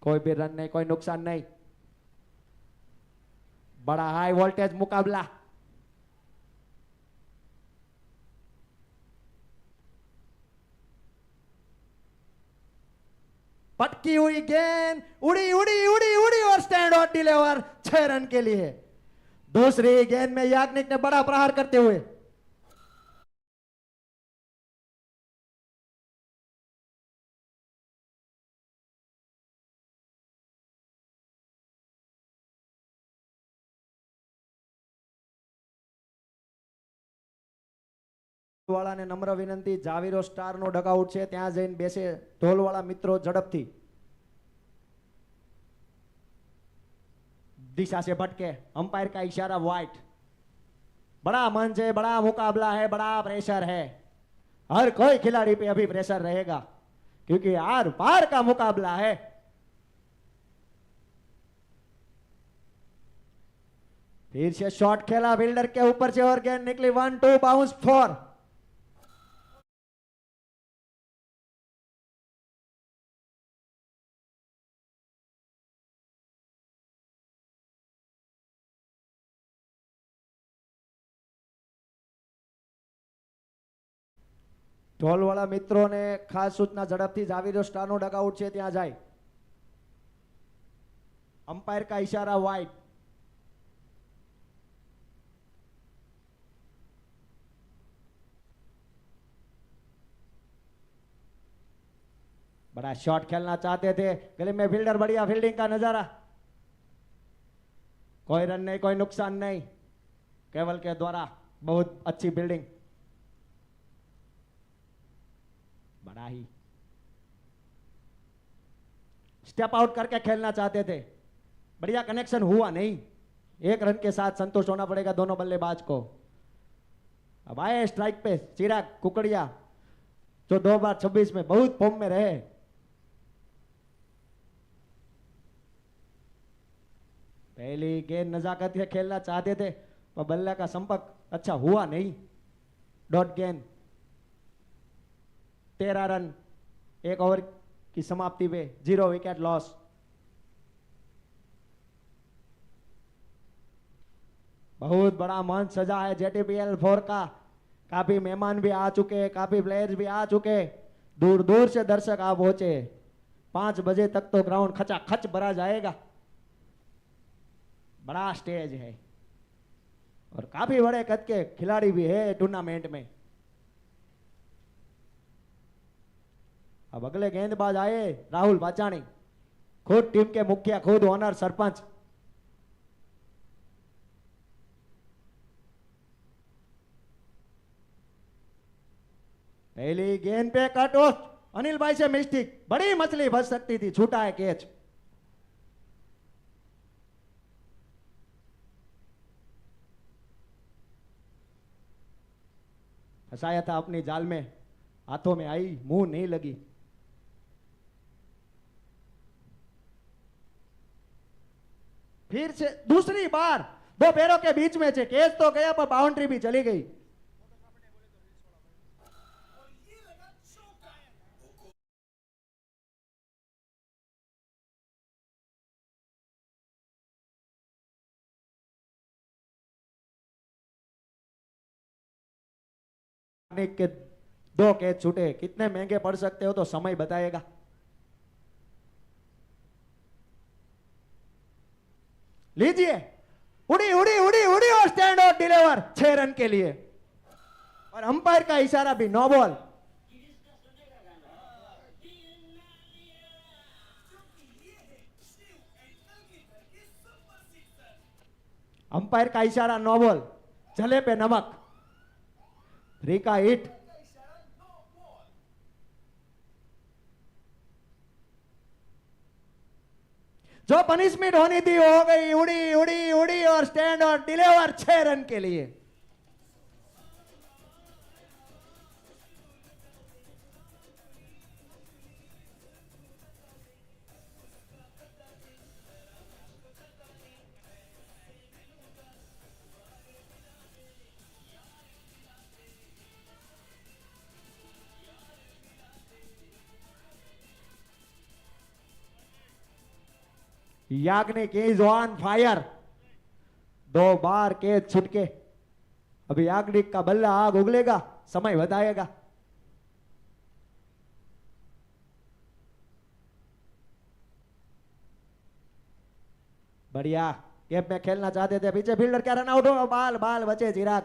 कोई भी रन नहीं, कोई नुकसान नहीं। बड़ा हाई वोल्टेज मुकाबला। पटकी हुई गेंद उड़ी उड़ी उड़ी उड़ी और स्टैंड आउट डिलीवर 6 रन के लिए। दूसरी गेंद में याग्निक ने बड़ा प्रहार करते हुए વાળાને નમ્ર વિનંતી, જાવીરો સ્ટારનો ડગઆઉટ છે ત્યાં જઈને બેસે ઢોલવાળા મિત્રો ઝડપથી। दिशा से भटके, अंपायर का इशारा वाइट। बड़ा मंच है, बड़ा मुकाबला है, बड़ा प्रेशर है। हर कोई खिलाड़ी पे अभी प्रेशर रहेगा क्योंकि आर पार का मुकाबला है। फिर से शॉट खेला फील्डर के ऊपर से और गेंद निकली 1-2 बाउंस 4। ઢોલવાળા મિત્રોને ખાસ સૂચના, ઝડપથી જાવીરો સ્ટારનો ડગઆઉટ છે ત્યાં જાય। अंपायर का इशारा वाइड। बड़ा शॉट खेलना चाहते थे, गले में फील्डर, बढ़िया फील्डिंग का नजारा। कोई रन नहीं, कोई नुकसान नहीं, केवल के द्वारा बहुत अच्छी फील्डिंग। बड़ा ही स्टेप आउट करके खेलना चाहते थे, बढ़िया कनेक्शन हुआ नहीं। 1 रन के साथ संतुष्ट होना पड़ेगा दोनों बल्लेबाज को। अब आए स्ट्राइक पे चिराग कुकड़िया, जो 2026 में बहुत फॉर्म में रहे। पहली गेंद नजाकत से खेलना चाहते थे पर बल्ले का संपर्क अच्छा हुआ नहीं। डॉट गेंद, 13 रन 1 ओवर की समाप्ति पे 0 विकेट लॉस। बहुत बड़ा मंच सजा है JTPL 4 का। काफी मेहमान भी आ चुके, काफी प्लेयर्स भी आ चुके, दूर दूर से दर्शक आ पहुंचे। 5 बजे तक तो ग्राउंड खचाखच भरा जाएगा। बड़ा स्टेज है और काफी बड़े कद के खिलाड़ी भी है टूर्नामेंट में। अब अगले गेंदबाज आए राहुल बाचाणी, खुद टीम के मुखिया, खुद ओनर, सरपंच। पहली गेंद पे कट ऑफ, अनिल भाई से मिस्टेक, बड़ी मछली फंस सकती थी, छूटा है कैच। फंसाया था अपनी जाल में, हाथों में आई, मुंह नहीं लगी। फिर से दूसरी बार 2 पैरों के बीच में से कैच तो गया पर बाउंड्री भी चली गई। के 2 कैच छूटे, कितने महंगे पड़ सकते हो तो समय बताएगा। लीजिए, उड़ी उड़ी उड़ी उड़ी और स्टैंड आउट डिलीवर 6 रन के लिए। और अंपायर का इशारा भी, नो बॉल। अंपायर का इशारा नो बॉल, जले पे नमक। 3 का हिट। जो पनिशमेंट होनी थी हो गई, उड़ी उड़ी उड़ी और स्टैंड और डिलीवर 6 रन के लिए। Yagnik is on fire. 2 बार कैच छुटके। अभी याग्निक का बल्ला आग उगलेगा, समय बताएगा। बढ़िया गेम में खेलना चाहते थे, पीछे फील्डर क्या रन आउट हो, बाल बाल बचे चिराग।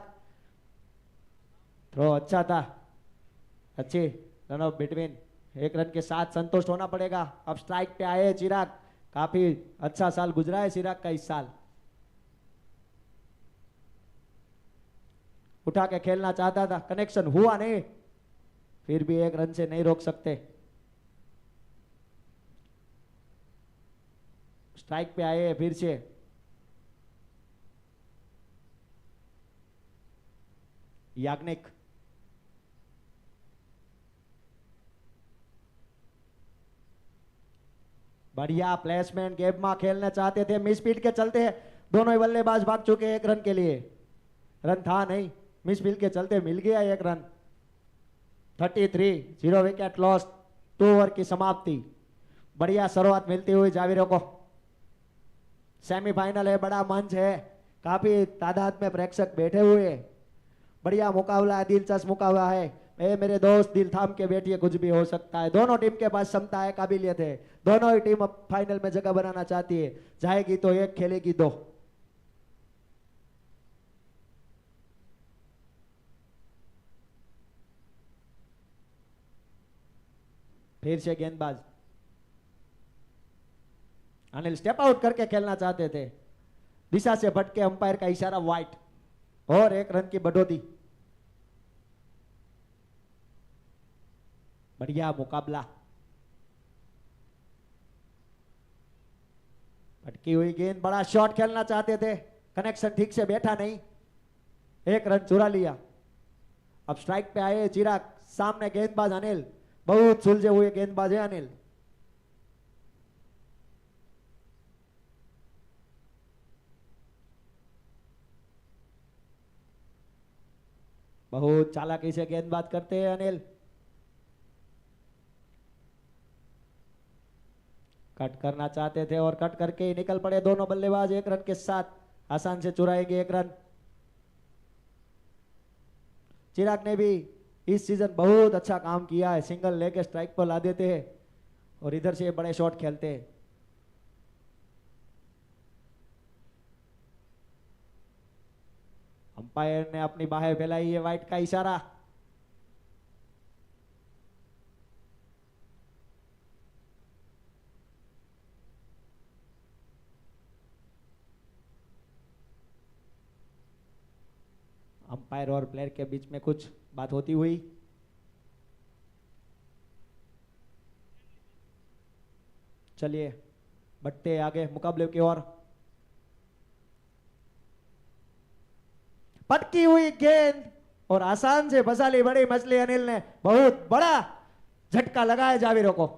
थ्रो अच्छा था, अच्छी रन आउट बिटवीन। 1 रन के साथ संतुष्ट होना पड़ेगा। अब स्ट्राइक पे आए चिराग, काफी अच्छा साल गुजरा है चिराग का इस साल। उठा के खेलना चाहता था, कनेक्शन हुआ नहीं, फिर भी 1 रन से नहीं रोक सकते। स्ट्राइक पे आए फिर से। याग्निक बढ़िया प्लेसमेंट, गेम में खेलना चाहते थे, मिस फील्ड के चलते दोनों ही बल्लेबाज भाग चुके 1 रन के लिए। रन था नहीं, मिस फील्ड के चलते मिल गया 1 रन। 33, 0 विकेट लॉस्ट, 2 ओवर की समाप्ति। बढ़िया शुरुआत मिलती हुई जाविरों को। सेमीफाइनल है, बड़ा मंच है, काफी तादाद में प्रेक्षक बैठे हुए हैं। बढ़िया मुकाबला है, दिलचस्प मुकाबला है। ए मेरे दोस्त, दिल थाम के बैठिए, कुछ भी हो सकता है। दोनों टीम के पास क्षमता है, काबिलियत है। दोनों ही टीम अब फाइनल में जगह बनाना चाहती है। जाएगी तो 1, खेलेगी 2। फिर से गेंदबाज अनिल स्टेप आउट करके खेलना चाहते थे, दिशा से भटके, अंपायर का इशारा वाइट, और 1 रन की बढ़ोतरी। बढ़िया मुकाबला। भटकी हुई गेंद, बड़ा शॉट खेलना चाहते थे, कनेक्शन ठीक से बैठा नहीं, 1 रन चुरा लिया। अब स्ट्राइक पे आए चिराग, सामने गेंदबाज अनिल, बहुत सुलझे हुए गेंदबाज है अनिल। बहुत चालाकी से गेंदबाज करते हैं अनिल। कट करना चाहते थे और कट करके ही निकल पड़े दोनों बल्लेबाज 1 रन के साथ। आसान से चुराएंगे 1 रन। चिराग ने भी इस सीजन बहुत अच्छा काम किया है, सिंगल लेके स्ट्राइक पर ला देते हैं और इधर से बड़े शॉट खेलते हैं। अंपायर ने अपनी बाहें फैलाई है, वाइट का इशारा। अंपायर और प्लेयर के बीच में कुछ बात होती हुई। चलिए बढ़ते आगे मुकाबले की ओर। पटकी हुई गेंद और आसान से फंसा ली बड़ी मछली अनिल ने, बहुत बड़ा झटका लगाया जाविरों को।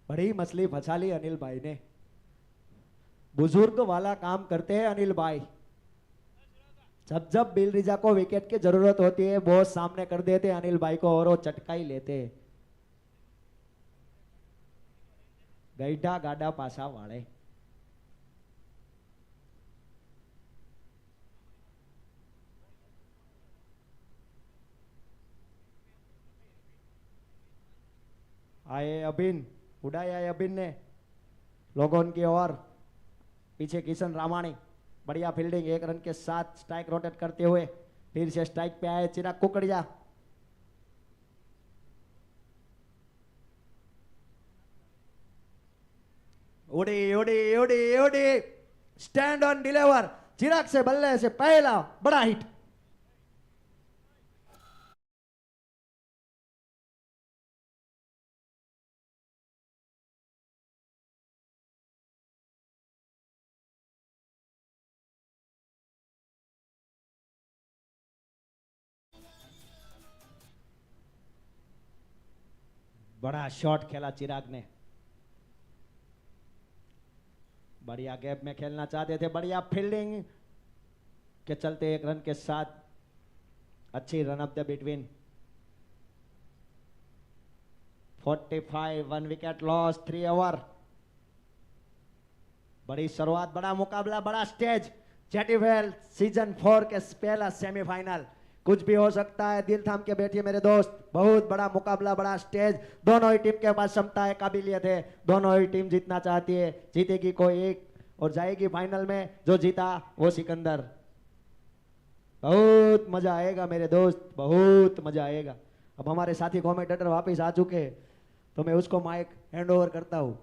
बड़ी मछली फंसा ली अनिल भाई ने, बुजुर्ग वाला काम करते हैं अनिल भाई। जब जब बिल रिजा को विकेट की जरूरत होती है, बहुत सामने कर देते अनिल भाई को और वो चटका ही लेते। गैडा गाडा पासा वाले। आए अबिन, उड़ाया है अबिन ने लोगों की ओर। पीछे किशन रामाणी, बढ़िया फील्डिंग, 1 रन के साथ स्ट्राइक रोटेट करते हुए। फिर से स्ट्राइक पे आए चिराग कुकड़िया। उड़ी उड़ी उड़ी उड़ी, स्टैंड ऑन डिलीवर, चिराग से बल्ले से पहला बड़ा हिट। बड़ा शॉट खेला चिराग ने, बढ़िया गैप में खेलना चाहते थे, बढ़िया फील्डिंग के चलते 1 रन के साथ अच्छी run up the between. 45, 1 wicket loss, 3 over. बड़ी शुरुआत, बड़ा मुकाबला, बड़ा स्टेज। जेटीवेल सीजन 4 के पहला सेमीफाइनल, कुछ भी हो सकता है। दिल थाम के बैठिए मेरे दोस्त, बहुत बड़ा मुकाबला, बड़ा स्टेज। दोनों ही टीम के पास क्षमता है, काबिलियत है, दोनों ही टीम जीतना चाहती है। जीतेगी कोई एक और जाएगी फाइनल में, जो जीता वो सिकंदर। बहुत मजा आएगा मेरे दोस्त, बहुत मजा आएगा। अब हमारे साथी कमेंटेटर वापस आ चुके हैं, तो मैं उसको माइक हैंड ओवर करता हूं।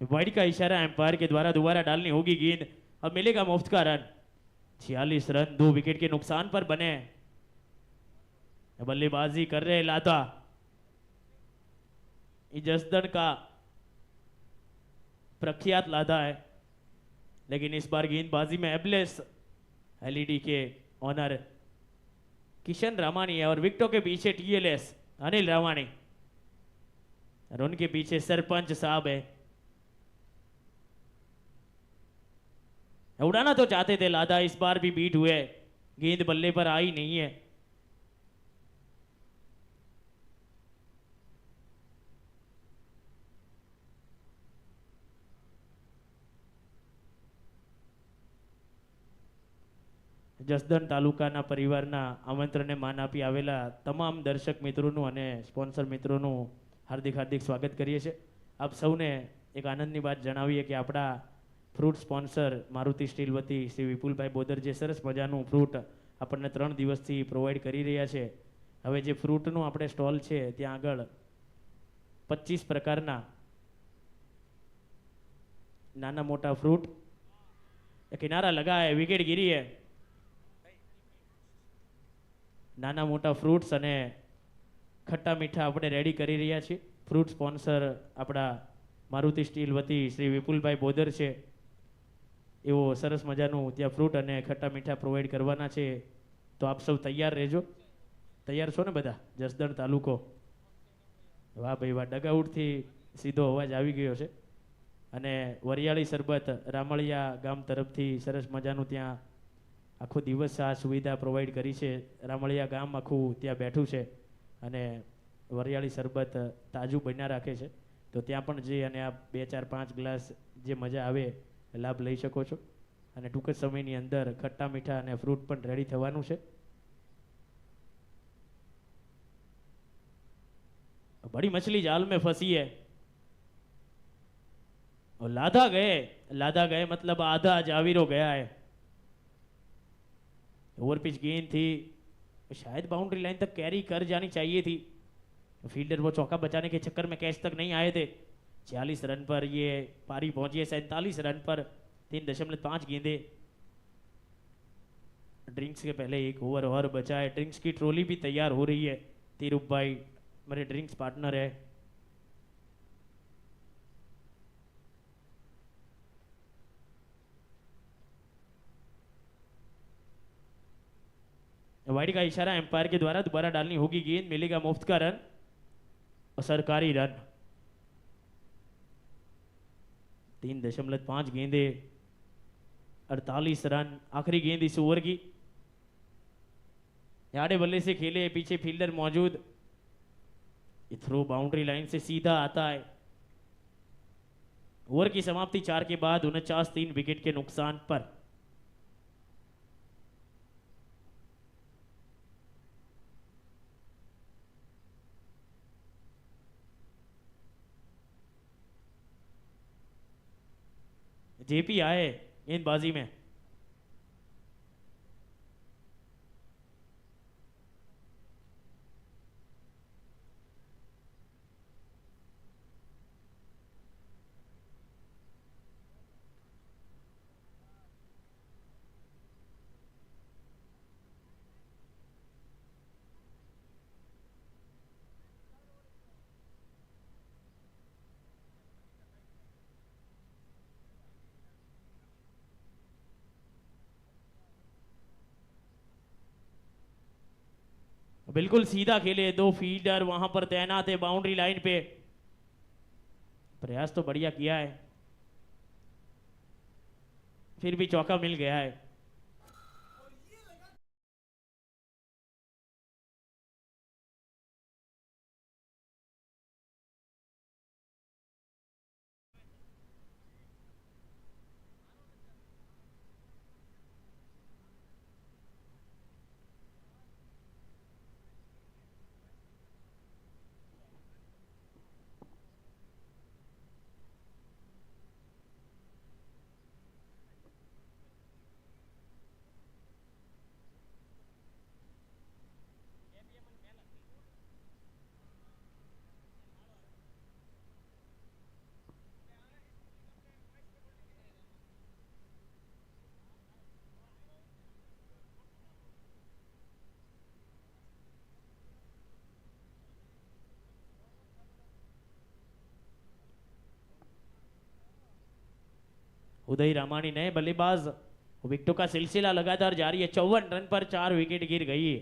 वाइड का इशारा एम्पायर के द्वारा दोबारा डालनी होगी गेंद। अब मिलेगा मुफ्त का रन। 46 रन 2 विकेट के नुकसान पर बने। बल्लेबाजी कर रहे लादा, जसदन का प्रख्यात लादा है, लेकिन इस बार गेंदबाजी में एबलेस एलईडी के ऑनर किशन रामानी है और विकेटों के पीछे टीएलएस अनिल रामानी और उनके पीछे सरपंच साहब है। उड़ाना तो चाहते थे लादा, इस बार भी बीट हुए, गेंद बल्ले पर आई नहीं है। જસદણ તાલુકાના પરિવારના આમંત્રણને માન આપી આવેલા તમામ દર્શક મિત્રોનું અને સ્પોન્સર મિત્રોનું હાર્દિક હાર્દિક સ્વાગત કરીએ છીએ। આપ સૌને એક આનંદની વાત જણાવીએ કે આપણા ફ્રૂટ સ્પોન્સર મારુતિ સ્ટીલ વતી શ્રી વિપુલભાઈ બોદર જે સરસ મજાનું ફ્રૂટ આપણને 3 દિવસથી પ્રોવાઈડ કરી રહ્યા છે। હવે જે ફ્રૂટનું આપણે સ્ટોલ છે ત્યાં આગળ 25 પ્રકારના નાના મોટા ફ્રૂટ કિનારા લગા है, વિકેટ ગીરી है। નાના મોટા ફ્રૂટ્સ અને ખટ્ટા મીઠા આપણે રેડી કરી રહ્યા છીએ। ફ્રૂટ સ્પોન્સર આપણા મારુતિ સ્ટીલ વતી શ્રી વિપુલભાઈ બોદર છે, એવો સરસ મજાનું ત્યાં ફ્રૂટ અને ખટ્ટા મીઠા પ્રોવાઈડ કરવાના છે। તો આપ સૌ તૈયાર રહેજો। તૈયાર છો ને બધા? જસદણ તાલુકો, વાહ ભાઈ વાહ, ડગઆઉટથી સીધો અવાજ આવી ગયો છે। અને વરિયાળી સરબત રામળિયા ગામ તરફથી સરસ મજાનું ત્યાં આખો દિવસ આ સુવિધા પ્રોવાઈડ કરી છે। રામળિયા ગામ આખું ત્યાં બેઠું છે અને વરિયાળી સરબત તાજું બન્યા રાખે છે। તો ત્યાં પણ જઈ અને આ 2, 4, 5 ગ્લાસ જે મજા આવે લાભ લઈ શકો છો। અને ટૂંક જ સમયની અંદર ખટ્ટા મીઠા અને ફ્રૂટ પણ રેડી થવાનું છે। बड़ी मछली जाल में फंसी है और लादा गए मतलब आधा जावीरो गया है। ओवर पिच गेंद थी, शायद बाउंड्री लाइन तक कैरी कर जानी चाहिए थी। फील्डर वो चौका बचाने के चक्कर में कैच तक नहीं आए थे। 46 रन पर ये पारी पहुंची है। 47 रन पर 3.5 गेंदे। ड्रिंक्स के पहले एक ओवर और बचा है। ड्रिंक्स की ट्रॉली भी तैयार हो रही है। तीरूप भाई मेरे ड्रिंक्स पार्टनर है। वाइड का इशारा एम्पायर के द्वारा दोबारा डालनी होगी गेंद, मिलेगा मुफ्त का रन और सरकारी रन। 3.5 गेंदे 48 रन, आखिरी गेंद इस ओवर की। आड़े बल्ले से खेले, पीछे फील्डर मौजूद। ये थ्रो बाउंड्री लाइन से सीधा आता है। ओवर की समाप्ति 4 के बाद 49 विकेट के नुकसान पर। जेपी आए गेंदबाजी में। बिल्कुल सीधा खेले, 2 फील्डर वहां पर तैनात है बाउंड्री लाइन पे। प्रयास तो बढ़िया किया है, फिर भी चौका मिल गया है। उदय रामानी नए बल्लेबाज। विकेटों का सिलसिला लगातार जारी है। 54 रन पर 4 विकेट गिर गई है।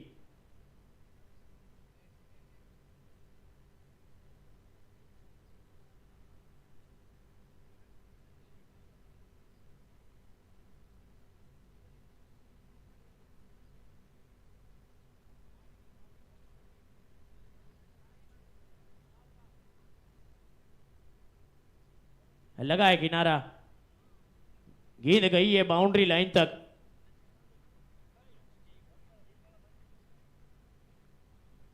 लगा है किनारा, गेंद गई है बाउंड्री लाइन तक।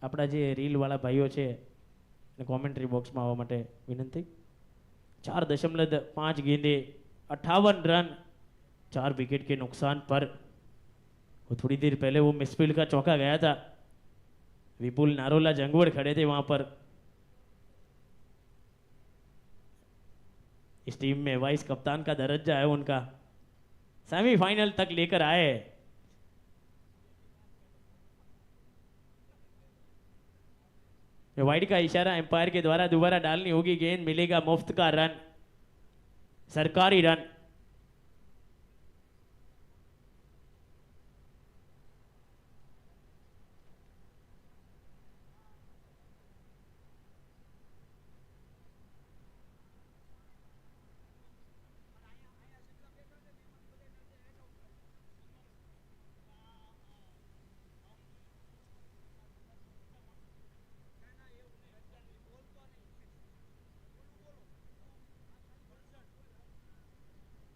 આપણા જે રીલ વાળા ભાઈઓ છે એને કોમેન્ટ્રી બોક્સમાં આવવા માટે વિનંતી। 4.5 गेंदे 58 रन 4 विकेट के नुकसान पर। वो थोड़ी देर पहले वो मिसफील्ड का चौका गया था। विपुल नारोला जंगवड़ खड़े थे वहां पर। इस टीम में वाइस कप्तान का दर्जा है उनका। सेमीफाइनल तक लेकर आए। वाइड का इशारा एम्पायर के द्वारा दोबारा डालनी होगी गेंद, मिलेगा मुफ्त का रन, सरकारी रन।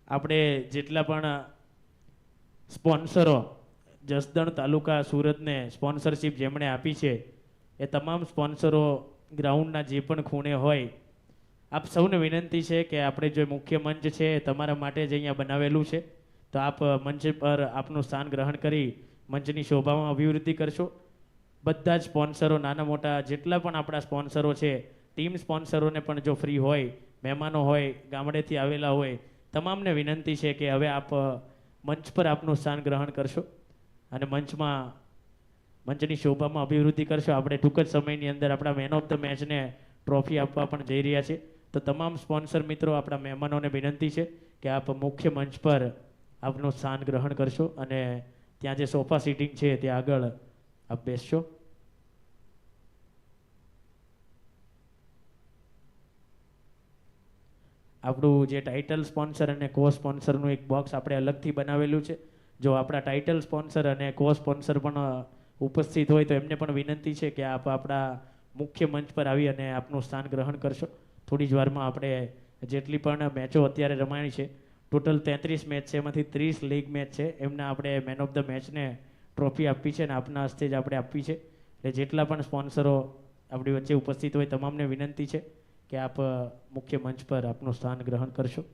આપણે જેટલા પણ સ્પોન્સરો જસદણ તાલુકા સુરતને સ્પોન્સરશિપ જેમણે આપી છે એ તમામ સ્પોન્સરો ગ્રાઉન્ડના જે પણ ખૂણે હોય, આપ સૌને વિનંતી છે કે આપણે જે મુખ્ય મંચ છે એ તમારા માટે જ અહીંયા બનાવેલું છે, તો આપ મંચ પર આપનું સ્થાન ગ્રહણ કરી મંચની શોભામાં અભિવૃદ્ધિ કરશો। બધા જ સ્પોન્સરો નાના મોટા જેટલા પણ આપણા સ્પોન્સરો છે, ટીમ સ્પોન્સરોને પણ જો ફ્રી હોય, મહેમાનો હોય, ગામડેથી આવેલા હોય, તમામને વિનંતી છે કે હવે આપ મંચ પર આપનું સ્થાન ગ્રહણ કરશો। અને મંચની શોભામાં અભિવૃદ્ધિ કરશો. આપણે ટૂંક જ સમયની અંદર આપણા મેન ઓફ ધ મેચને ટ્રોફી આપવા પણ જઈ રહ્યા છે. તો તમામ સ્પોન્સર મિત્રો, આપણા મહેમાનોને વિનંતી છે કે આપ મુખ્ય મંચ પર આપનું સ્થાન ગ્રહણ કરશો અને ત્યાં જે સોફા સીટિંગ છે ત્યાં આગળ આપ બેસશો. આપણું જે ટાઇટલ સ્પોન્સર અને કો સ્પોન્સરનું એક બોક્સ આપણે અલગથી બનાવેલું છે. જો આપણા ટાઇટલ સ્પોન્સર અને કો સ્પોન્સર પણ ઉપસ્થિત હોય તો એમને પણ વિનંતી છે કે આપ આપણા મુખ્ય મંચ પર આવી અને આપનું સ્થાન ગ્રહણ કરશો. થોડી જ વારમાં આપણે જેટલી પણ મેચો અત્યારે રમાણી છે, ટોટલ 33 મેચ છે, એમાંથી 30 લીગ મેચ છે, એમના આપણે મેન ઓફ ધ મેચને ટ્રોફી આપી છે અને આપના હસ્તે જ આપણે આપી છે. એટલે જેટલા પણ સ્પોન્સરો આપણી વચ્ચે ઉપસ્થિત હોય તમામને વિનંતી છે કે આપ મુખ્ય મંચ પર આપનું સ્થાન ગ્રહણ કરશો.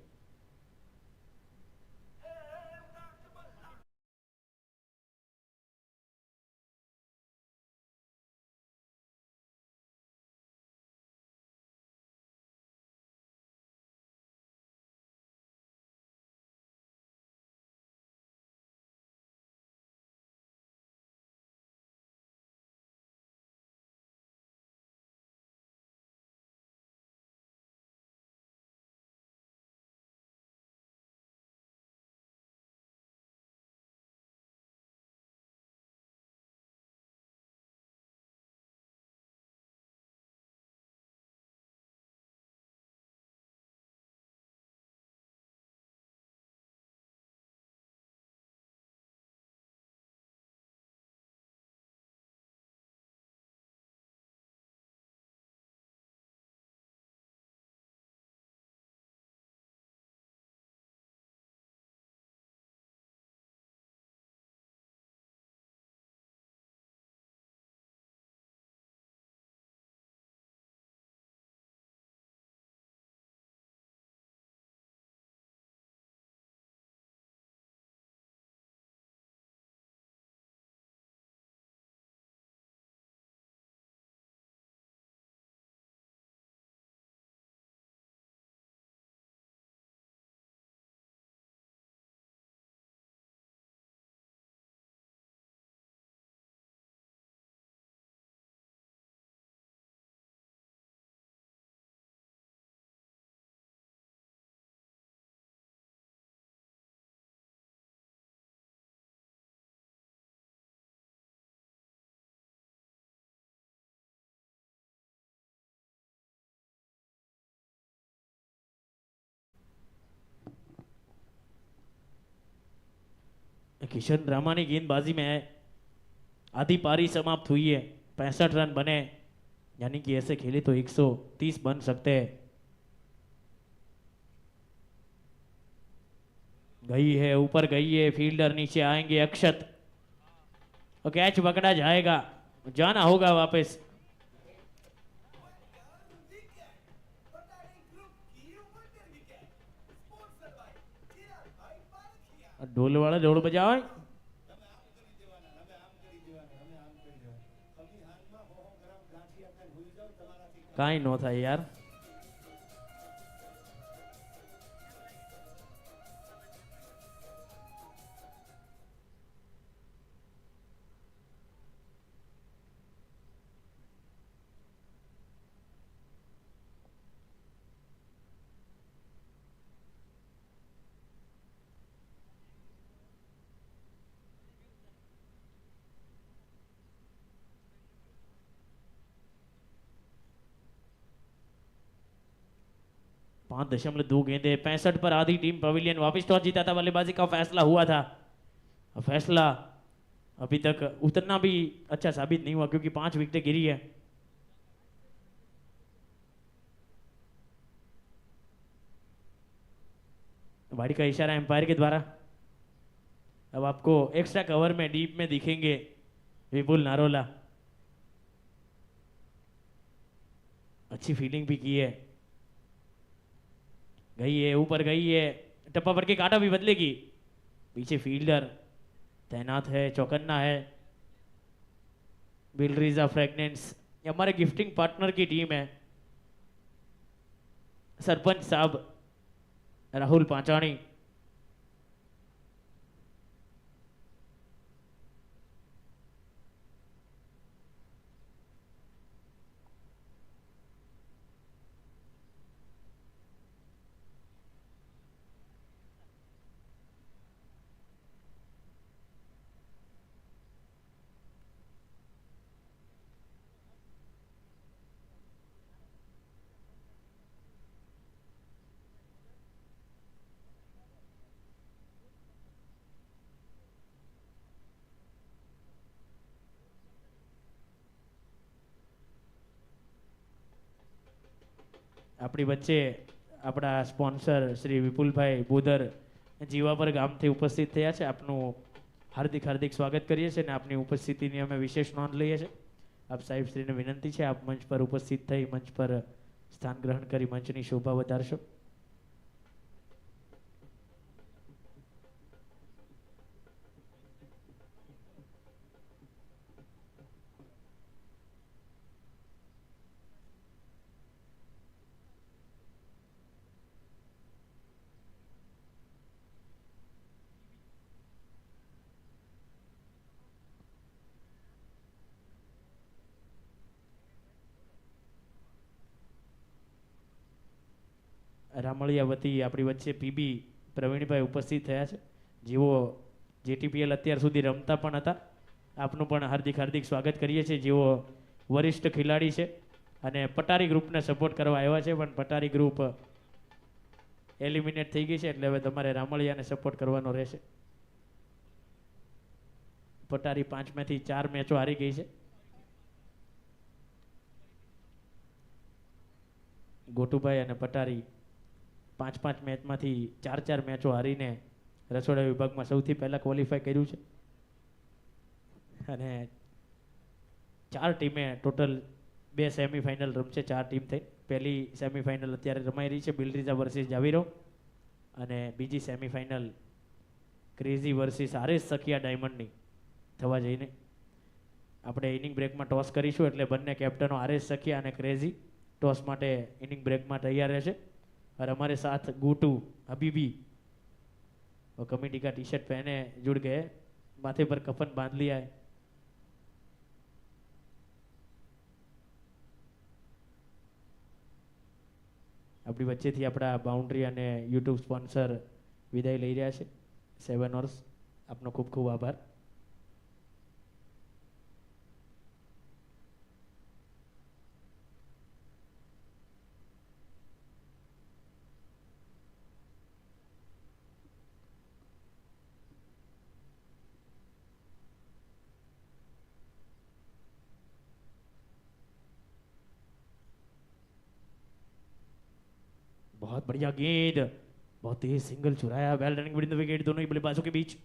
किशन रामानी गेंदबाजी में आधी पारी समाप्त हुई है. 65 रन बने, यानी कि ऐसे खेले तो 130 बन सकते हैं. गई है, ऊपर गई है, फील्डर नीचे आएंगे अक्षत और कैच पकड़ा जाएगा. जाना होगा वापस. ढोल वाला ढोल बजाओ. કાંઈ ન થાય યાર. पांच दशमलव 2 गेंदे, 65 पर आधी टीम पवेलियन. वापिस टॉस जीता था, बल्लेबाजी का फैसला हुआ था. फैसला अभी तक उतना भी अच्छा साबित नहीं हुआ क्योंकि 5 विकेटें गिरी है. बाड़ी का इशारा एम्पायर के द्वारा. अब आपको एक्स्ट्रा कवर में डीप में दिखेंगे विपुल नारोला. अच्छी फील्डिंग भी की है. गई है, ऊपर गई है, टप्पा पर के काटा भी बदलेगी. पीछे फील्डर तैनात है, चौकन्ना है. बिलरीजा फ्रेगनेंस, ये हमारे गिफ्टिंग पार्टनर की टीम है. सरपंच साहब राहुल पांचाणी. આપણી વચ્ચે આપણા સ્પોન્સર શ્રી વિપુલભાઈ બોદર જીવાપર ગામથી ઉપસ્થિત થયા છે. આપનું હાર્દિક હાર્દિક સ્વાગત કરીએ છીએ અને આપની ઉપસ્થિતિની અમે વિશેષ નોંધ લઈએ છીએ. આપ સાહેબશ્રીને વિનંતી છે આપ મંચ પર ઉપસ્થિત થઈ મંચ પર સ્થાન ગ્રહણ કરી મંચની શોભા વધારશો. રામળિયા વતી આપણી વચ્ચે પીબી પ્રવીણભાઈ ઉપસ્થિત થયા છે, જેઓ જેટીપીએલ અત્યાર સુધી રમતા પણ હતા. આપનું પણ હાર્દિક હાર્દિક સ્વાગત કરીએ છીએ. જેઓ વરિષ્ઠ ખેલાડી છે અને પટારી ગ્રુપને સપોર્ટ કરવા આવ્યા છે, પણ પટારી ગ્રુપ એલિમિનેટ થઈ ગઈ છે, એટલે હવે તમારે રામળિયાને સપોર્ટ કરવાનો રહેશે. પટારી 5માંથી 4 મેચો હારી ગઈ છે. ગોટુભાઈ અને પટારી 5 મેચમાંથી 4 મેચો હારીને રસોડા વિભાગમાં સૌથી પહેલા ક્વોલિફાય કર્યું છે. અને 4 ટીમે ટોટલ 2 સેમીફાઇનલ રમશે. 4 ટીમ થઈ. પહેલી સેમીફાઇનલ અત્યારે રમાઈ રહી છે બિલરીઝા વર્સિસ જાવીરો, અને બીજી semifinal crazy versus RS Sakhiya ડાયમંડની થવા જઈને. આપણે ઇનિંગ બ્રેકમાં ટોસ કરીશું, એટલે બંને કેપ્ટનો આરએસ સખિયા અને ક્રેઝી टॉस माटे इनिंग ब्रेक में तैयार रहશે. और हमारे साथ गोटू हबीबी वो कमेटी का टी शर्ट पहने जुड़ गए, माथे पर कफन बांध लिया है. अपनी वच्चे थी अपना बाउंड्री અને યુટ્યુબ સ્પોન્સર વિદાય લઈ રહ્યા છે. 7 હોર્સ આપનો ખૂબ ખૂબ આભાર. बहुत बढ़िया गेंद, बहुत तेज सिंगल चुराया. Well running with in the wicket, दोनों ही बल्लेबाजों के बीच.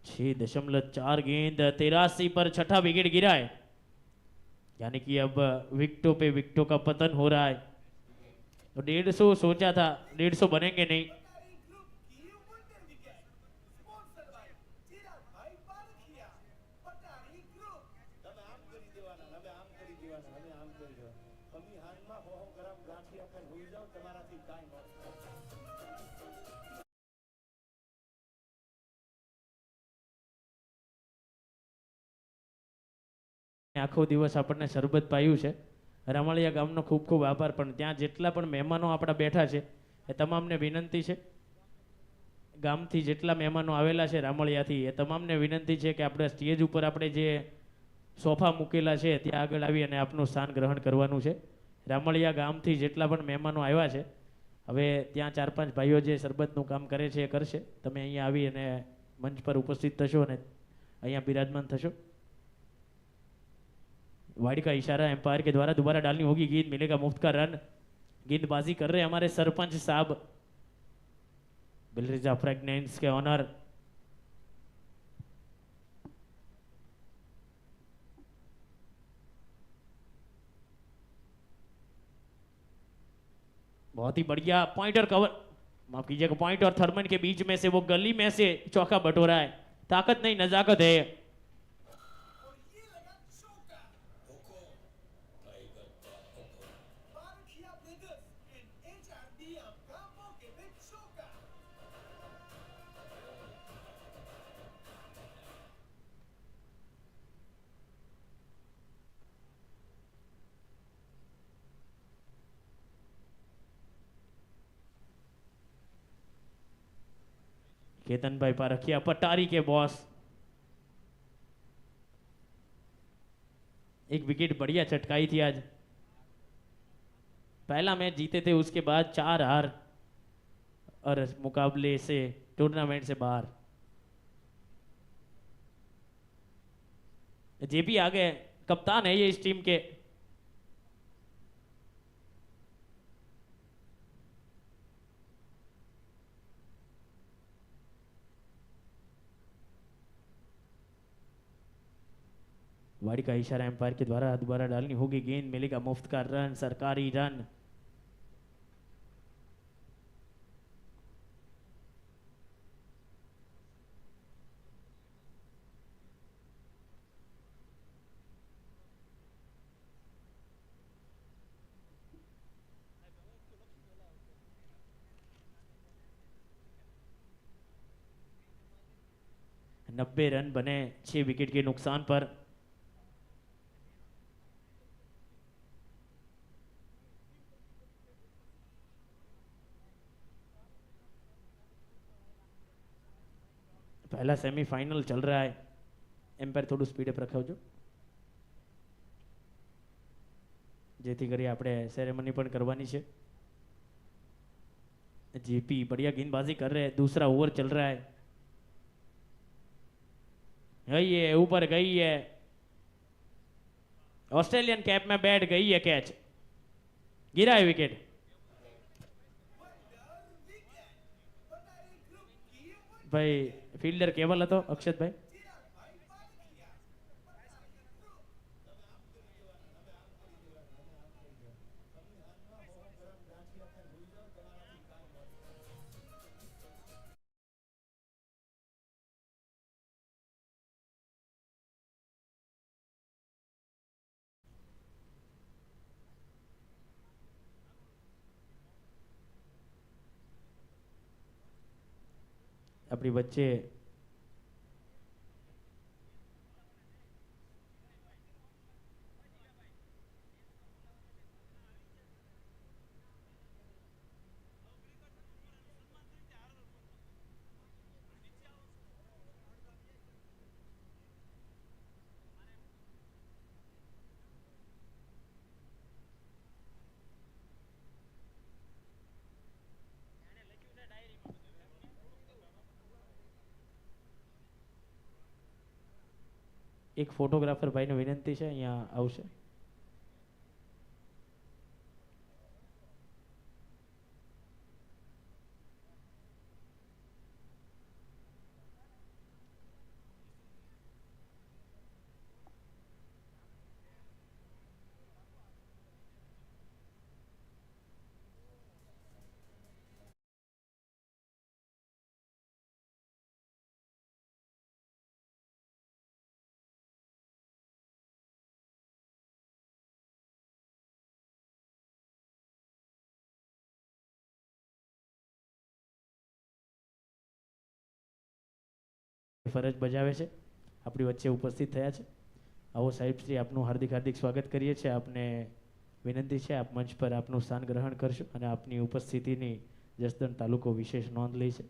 छह 6.4 गेंद 83 पर छठा विकेट गिरा है. यानी कि अब विकेटों पे विकेटों का पतन हो रहा है. तो 150 सोचा था, 150 बनेंगे नहीं. આખો દિવસ આપણને શરબત પાયું છે. રામળિયા ગામનો ખૂબ ખૂબ આભાર. પણ ત્યાં જેટલા પણ મહેમાનો આપણા બેઠા છે એ તમામને વિનંતી છે, ગામથી જેટલા મહેમાનો આવેલા છે રામળિયાથી, એ તમામને વિનંતી છે કે આપણે સ્ટેજ ઉપર આપણે જે સોફા મૂકેલા છે ત્યાં આગળ આવી અને આપનું સ્થાન ગ્રહણ કરવાનું છે. રામળિયા ગામથી જેટલા પણ મહેમાનો આવ્યા છે, હવે ત્યાં 4-5 ભાઈઓ જે શરબતનું કામ કરે છે એ કરશે. તમે અહીંયા આવી અને મંચ પર ઉપસ્થિત થશો અને અહીંયા विराजमान थशो। वाइड का इशारा एम्पायर के द्वारा दोबारा डालनी होगी गेंद, मिलेगा मुफ्त का रन। गेंदबाजी कर रहे हैं हमारे सरपंच साहब बिलरिजा फ्रेगनेंस के ऑनर। बहुत ही बढ़िया पॉइंट और कवर, माफ कीजिएगा, पॉइंट और थर्मन के बीच में से वो गली में से चौका बटोरा है। ताकत नहीं नजाकत है। केतन भाई पारखिया पटारी के बॉस। एक विकेट बढ़िया चटकाई थी आज। पहला मैच जीते थे, उसके बाद 4 हार और मुकाबले से टूर्नामेंट से बाहर। जेपी आ गए, कप्तान है ये इस टीम के। वाड़ी का इशारा एम्पायर के द्वारा दोबारा डालनी होगी गेंद, मिलेगा मुफ्त का रन, सरकारी रन। नब्बे रन बने 6 विकेट के नुकसान पर। पहला सेमीफाइनल चल रहा है। एम्पायर थोड़ું સ્પીડ અપ રખાવજો જેથી કરી આપણે સેરેમની પણ કરવાની છે। जेपी बढ़िया गेंदबाजी कर रहे हैं। दूसरा ओवर चल रहा है। गई है, ऊपर गई है, ऑस्ट्रेलियन कैप में बैठ गई है, कैच गिरा है विकेट। भाई फील्डर केवल હતો અક્ષત ભાઈ। अपनी बच्चे एक फोटोग्राफर भाई ने विनंती है यहाँ आवशे। ફરજ બજાવે છે, આપણી વચ્ચે ઉપસ્થિત થયા છે। આવો સાહેબ શ્રી, આપનું હાર્દિક હાર્દિક સ્વાગત કરીએ છીએ। આપને વિનંતી છે આપ મંચ પર આપનું સ્થાન ગ્રહણ કરશો અને આપની ઉપસ્થિતિની જસદણ તાલુકો વિશેષ નોંધ લે છે।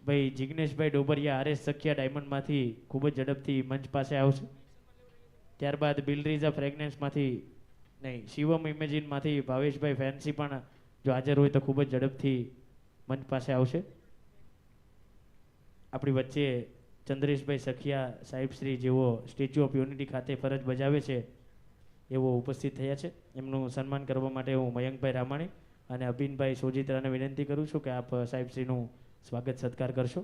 ભાઈ જિગ્નેશભાઈ ડોબરિયા આરએસ સખિયા ડાયમંડમાંથી ખૂબ જ ઝડપથી મંચ પાસે આવશે. ત્યારબાદ બિલરીઝા ફ્રેગનેન્સમાંથી નહીં, શિવમ ઇમેજિનમાંથી ભાવેશભાઈ ફેન્સી પણ જો હાજર હોય તો ખૂબ જ ઝડપથી મંચ પાસે આવશે. આપણી વચ્ચે ચંદ્રેશભાઈ સખિયા સાહેબ શ્રી જેઓ સ્ટેચ્યુ ઓફ યુનિટી ખાતે ફરજ બજાવે છે એવો ઉપસ્થિત થયા છે. એમનું સન્માન કરવા માટે હું મયંકભાઈ રામાણી અને અભિનભાઈ સોજિત્રાને વિનંતી કરું છું કે આપ સાહેબશ્રીનું સ્વાગત સત્કાર કરશો.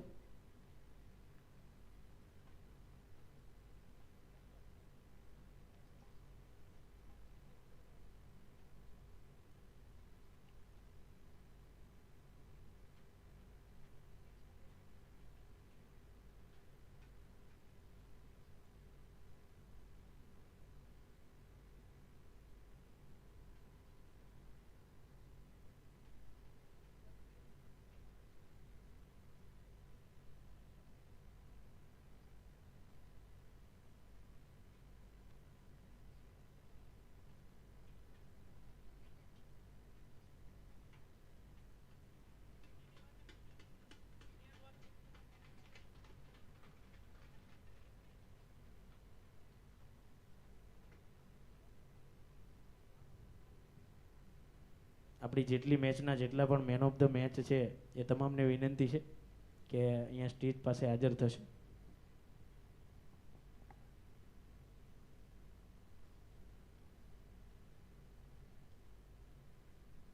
આપણી જેટલી મેચના જેટલા પણ મેન ઓફ ધ મેચ છે એ તમામને વિનંતી છે કે અહીંયા સ્ટેજ પાસે હાજર થશે.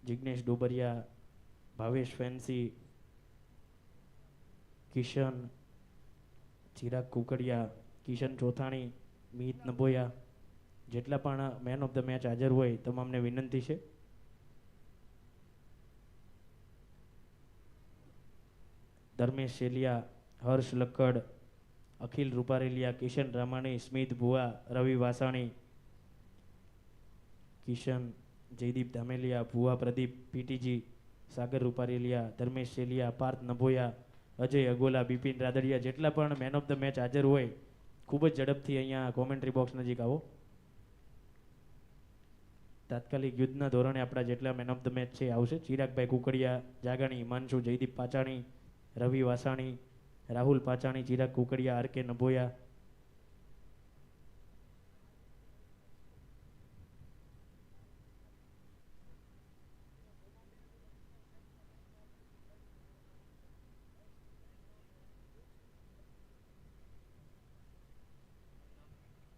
જિગ્નેશ ડોબરિયા, ભાવેશ ફેન્સી, કિશન, ચિરાગ કુકડિયા, કિશન ચોથાણી, મીત નબોયા, જેટલા પણ મેન ઓફ ધ મેચ હાજર હોય તમામને વિનંતી છે. ધર્મેશ શેલિયા, હર્ષ લક્કડ, અખિલ રૂપારેલિયા, કિશન રામાણી, સ્મિત ભુવા, રવિ વાસાણી, કિશન, જયદીપ ધામેલિયા, ભુવા પ્રદીપ, પીટીજી, સાગર રૂપારેલિયા, ધર્મેશ શેલિયા, પાર્થ નભોયા, અજય અગોલા, બિપિન રાદડિયા, જેટલા પણ મેન ઓફ ધ મેચ હાજર હોય ખૂબ જ ઝડપથી અહીંયા કોમેન્ટ્રી બોક્સ નજીક આવો. તાત્કાલિક યુદ્ધના ધોરણે આપણા જેટલા મેન ઓફ ધ મેચ છે આવશે. ચિરાગભાઈ કુકડિયા, જાગાણી, હિમાંશુ, જયદીપ પાચાણી, રવિ વાસાણી, રાહુલ પાચાણી, ચિરાગ કુકડિયા, આર કે નભોયા,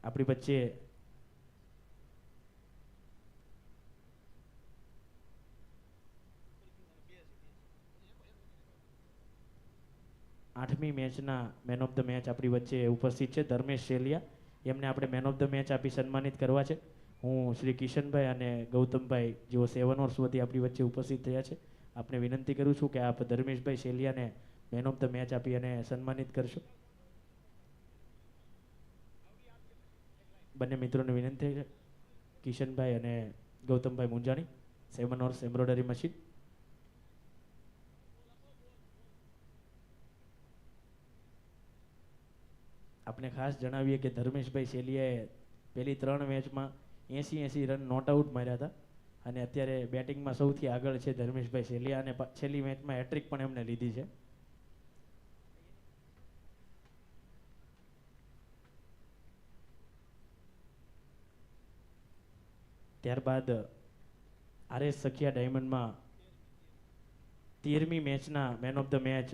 આપણી વચ્ચે આઠમી મેચના મેન ઓફ ધ મેચ આપણી વચ્ચે ઉપસ્થિત છે ધર્મેશ શેલિયા. એમને આપણે મેન ઓફ ધ મેચ આપી સન્માનિત કરવા છે. હું શ્રી કિશનભાઈ અને ગૌતમભાઈ જેઓ 7 વર્ષ વધી આપણી વચ્ચે ઉપસ્થિત થયા છે, આપને વિનંતી કરું છું કે આપ Dharmeshbhai શેલિયાને main of the match આપી અને સન્માનિત કરશો. બંને મિત્રોને વિનંતી છે કિશનભાઈ અને ગૌતમભાઈ મુંજાણી, 7 હોર્સ એમ્બ્રોઇડરી મશીન. આપણે ખાસ જણાવીએ કે ધર્મેશભાઈ સેલિયાએ પહેલી 3 મેચમાં 80 રન નોટ આઉટ માર્યા હતા અને અત્યારે બેટિંગમાં સૌથી આગળ છે ધર્મેશભાઈ સેલિયા અને છેલ્લી મેચમાં હેટ્રિક પણ એમને લીધી છે. ત્યારબાદ આરએસ સખિયા ડાયમંડમાં 13મી મેચના man of the match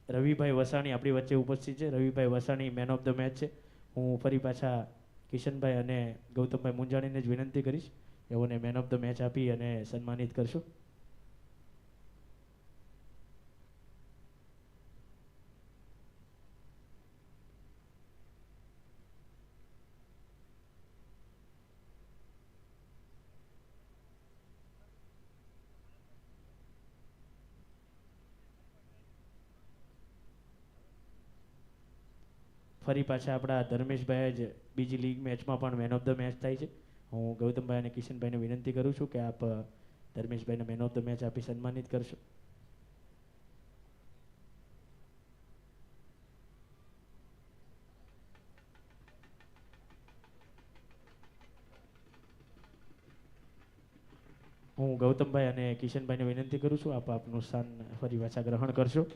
Ravibhai Vasani આપણી વચ્ચે ઉપસ્થિત છે. Ravibhai Vasani man of the match છે. હું ફરી પાછા કિશનભાઈ અને ગૌતમભાઈ મુંજાણીને જ વિનંતી કરીશ એઓને મેન ઓફ ધ મેચ આપી અને સન્માનિત કરશું. ફરી પાછા આપણા ધર્મેશભાઈ જ બીજી લીગ મેચમાં પણ મેન ઓફ ધ મેચ થાય છે. હું ગૌતમભાઈ અને કિશનભાઈને વિનંતી કરું છું કે આપ ધર્મેશભાઈને મેન ઓફ ધ મેચ આપી સન્માનિત કરશો. હું ગૌતમભાઈ અને કિશનભાઈને વિનંતી કરું છું આપ આપનું સ્થાન ફરી પાછા ગ્રહણ કરશો.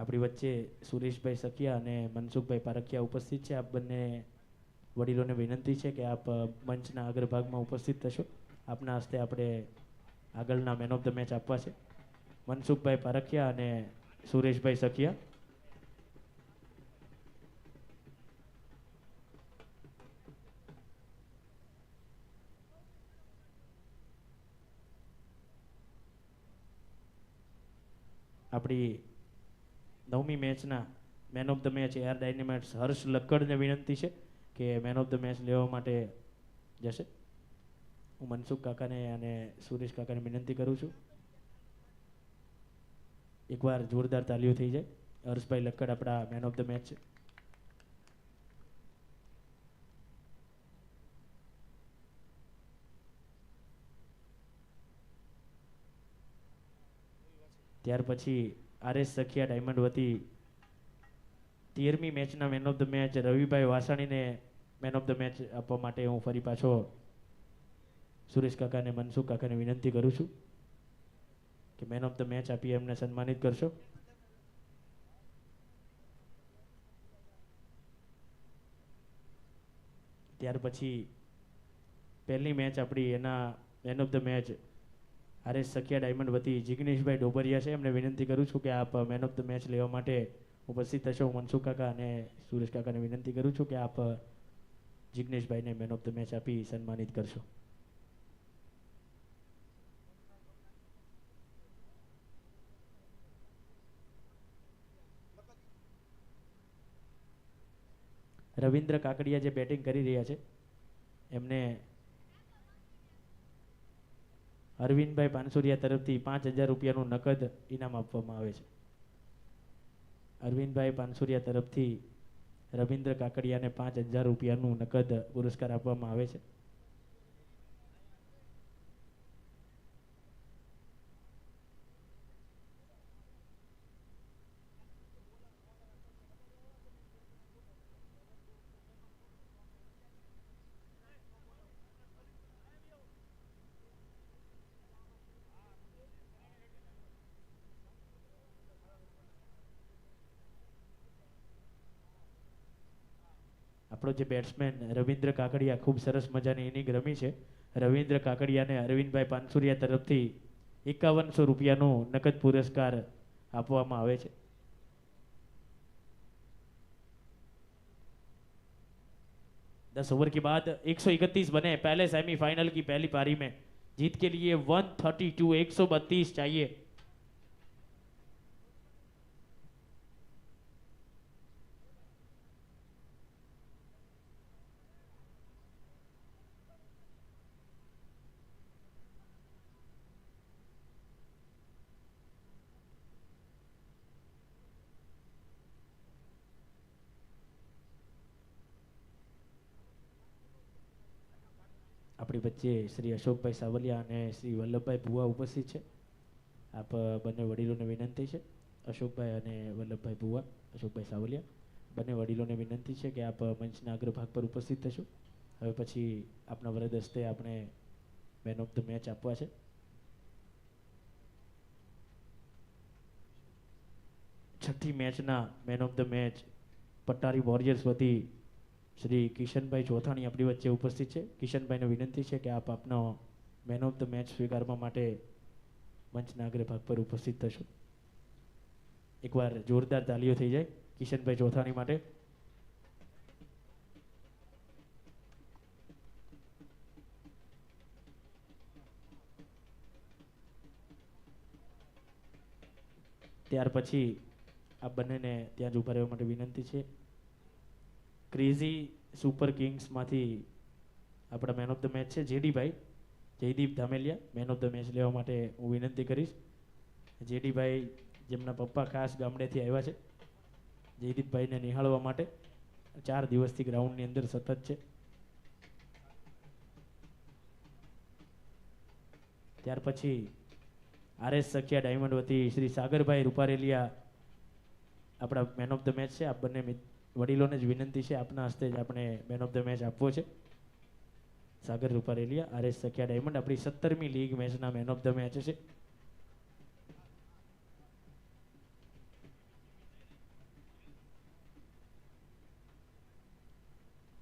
આપણી વચ્ચે સુરેશભાઈ સખિયા અને મનસુખભાઈ પારખિયા ઉપસ્થિત છે. આપ બંને વડીલોને વિનંતી છે કે આપ મંચના અગ્રભાગમાં ઉપસ્થિત થશો. આપના હસ્તે આપણે આગળના મેન ઓફ ધ મેચ આપવા છે. મનસુખભાઈ પારખિયા અને સુરેશભાઈ સખિયા. આપણી 9મી મેચના man of the match Air Dynamites Harsh લક્કડને વિનંતી છે કે મેન ઓફ ધ મેચ લેવા માટે જશે. હું મનસુખ કાકાને અને સુરેશ કાકાને વિનંતી કરું છું એકવાર જોરદાર તાલીઓ થઈ જાય. હર્ષભાઈ લક્કડ આપણા મેન ઓફ ધ મેચ છે. ત્યાર પછી આરએસ સખિયા ડાયમંડ વતી 13મી મેચના man of the match Ravibhai વાસાણીને મેન ઓફ ધ મેચ આપવા માટે હું ફરી પાછો સુરેશ કાકા અને મનસુખ કાકાને વિનંતી કરું છું કે મેન ઓફ ધ મેચ આપી એમને સન્માનિત કરશો. ત્યાર પછી પહેલી મેચ આપણી એના main of the match RS Sakhiya diamond વતી જિગ્નેશભાઈ ડોબરિયા છે. એમને વિનંતી કરું છું કે આપ મેન ઓફ ધ મેચ લેવા માટે ઉપસ્થિત થશો. મનસુખ કાકા અને સુરેશ કાકાને વિનંતી કરું છું કે આપ જિગ્નેશભાઈને મેન ઓફ ધ મેચ આપી સન્માનિત કરશો. રવિન્દ્ર કાકડિયા જે બેટિંગ કરી રહ્યા છે એમને અરવિંદભાઈ પાનસુરિયા તરફથી 5,000 રૂપિયાનું નકદ ઇનામ આપવામાં આવે છે. અરવિંદભાઈ પાનસુરિયા તરફથી રવિન્દ્ર કાકડિયાને 5,000 રૂપિયાનું નકદ પુરસ્કાર આપવામાં આવે છે. આપણો જે બેટ્સમેન રવિન્દ્ર કાકડિયા ખૂબ સરસ મજાની ઇનિંગ રમી છે. રવિન્દ્ર કાકડિયાને અરવિંદભાઈ પાનસુરિયા તરફથી 5100 રૂપિયાનો નગદ પુરસ્કાર આપવામાં આવે છે. दस ओवर के बाद 131 बने पहले सेमीफाइनल की पहली पारी में. जीत के लिए 132 132 चाहिए. આપણી વચ્ચે શ્રી અશોકભાઈ સાવલિયા અને શ્રી વલ્લભભાઈ ભુવા ઉપસ્થિત છે. આપ બંને વડીલોને વિનંતી છે, અશોકભાઈ અને વલ્લભભાઈ ભુવા, અશોકભાઈ સાવલિયા, બંને વડીલોને વિનંતી છે કે આપ મંચના અગ્રભાગ પર ઉપસ્થિત થશો. હવે પછી આપના વરદ હસ્તે આપણે મેન ઓફ ધ મેચ આપવા છે. છઠ્ઠી મેચના man of the match Pattari Warriors વતી શ્રી કિશનભાઈ ચોથાણી આપણી વચ્ચે ઉપસ્થિત છે. કિશનભાઈને વિનંતી છે કે આપ આપનો મેન ઓફ ધ મેચ સ્વીકારવા માટે મંચના અગ્રભાગ પર ઉપસ્થિત થશો. એકવાર જોરદાર તાલીઓ થઈ જાય કિશનભાઈ ચોથાણી માટે. ત્યાર પછી આ બંનેને ત્યાં જ ઊભા રહેવા માટે વિનંતી છે. ક્રેઝી સુપર કિંગ્સમાંથી આપણા મેન ઓફ ધ મેચ છે JDbhai Jaydeep Dhameliya. Man of the match લેવા માટે હું વિનંતી કરીશ. જેડીભાઈ જેમના પપ્પા ખાસ ગામડેથી આવ્યા છે જયદીપભાઈને નિહાળવા માટે. 4 દિવસથી ગ્રાઉન્ડની અંદર સતત છે. ત્યાર પછી આરએસ સખિયા ડાયમંડ વતી શ્રી સાગરભાઈ રૂપારેલિયા આપણા મેન ઓફ ધ મેચ છે. આપ બંને વડીલોને જ વિનંતી છે, આપના હસ્તે જ આપણે મેન ઓફ ધ મેચ આપવો છે. સાગર રૂપારેલિયા, આરએસ સખિયા ડાયમંડ આપણી 17મી લીગ મેચના મેન ઓફ ધ મેચ છે.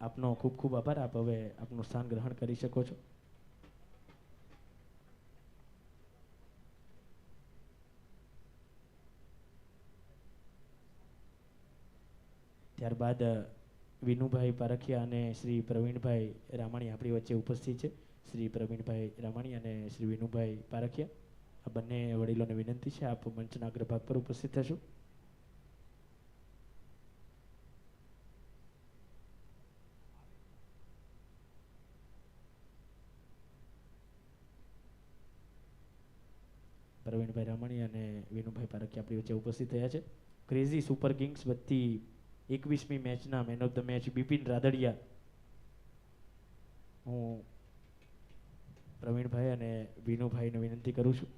આપનો ખૂબ ખૂબ આભાર. આપ હવે આપનું સ્થાન ગ્રહણ કરી શકો છો. ત્યારબાદ વિનુભાઈ પારખિયા અને શ્રી પ્રવીણભાઈ રામાણી આપણી વચ્ચે ઉપસ્થિત છે. શ્રી પ્રવીણભાઈ રામાણી અને શ્રી વિનુભાઈ પારખિયા, આ બંને વડીલોને વિનંતી છે આપ મંચના અગ્રભાગ પર ઉપસ્થિત થશો. પ્રવીણભાઈ રામાણી અને વિનુભાઈ પારખિયા આપણી વચ્ચે ઉપસ્થિત થયા છે. ક્રેઝી સુપર કિંગ્સ વતી 21મી મેચના man of the match Bipin Radadiya. હું પ્રવીણભાઈ અને વિનુભાઈને વિનંતી કરું છું.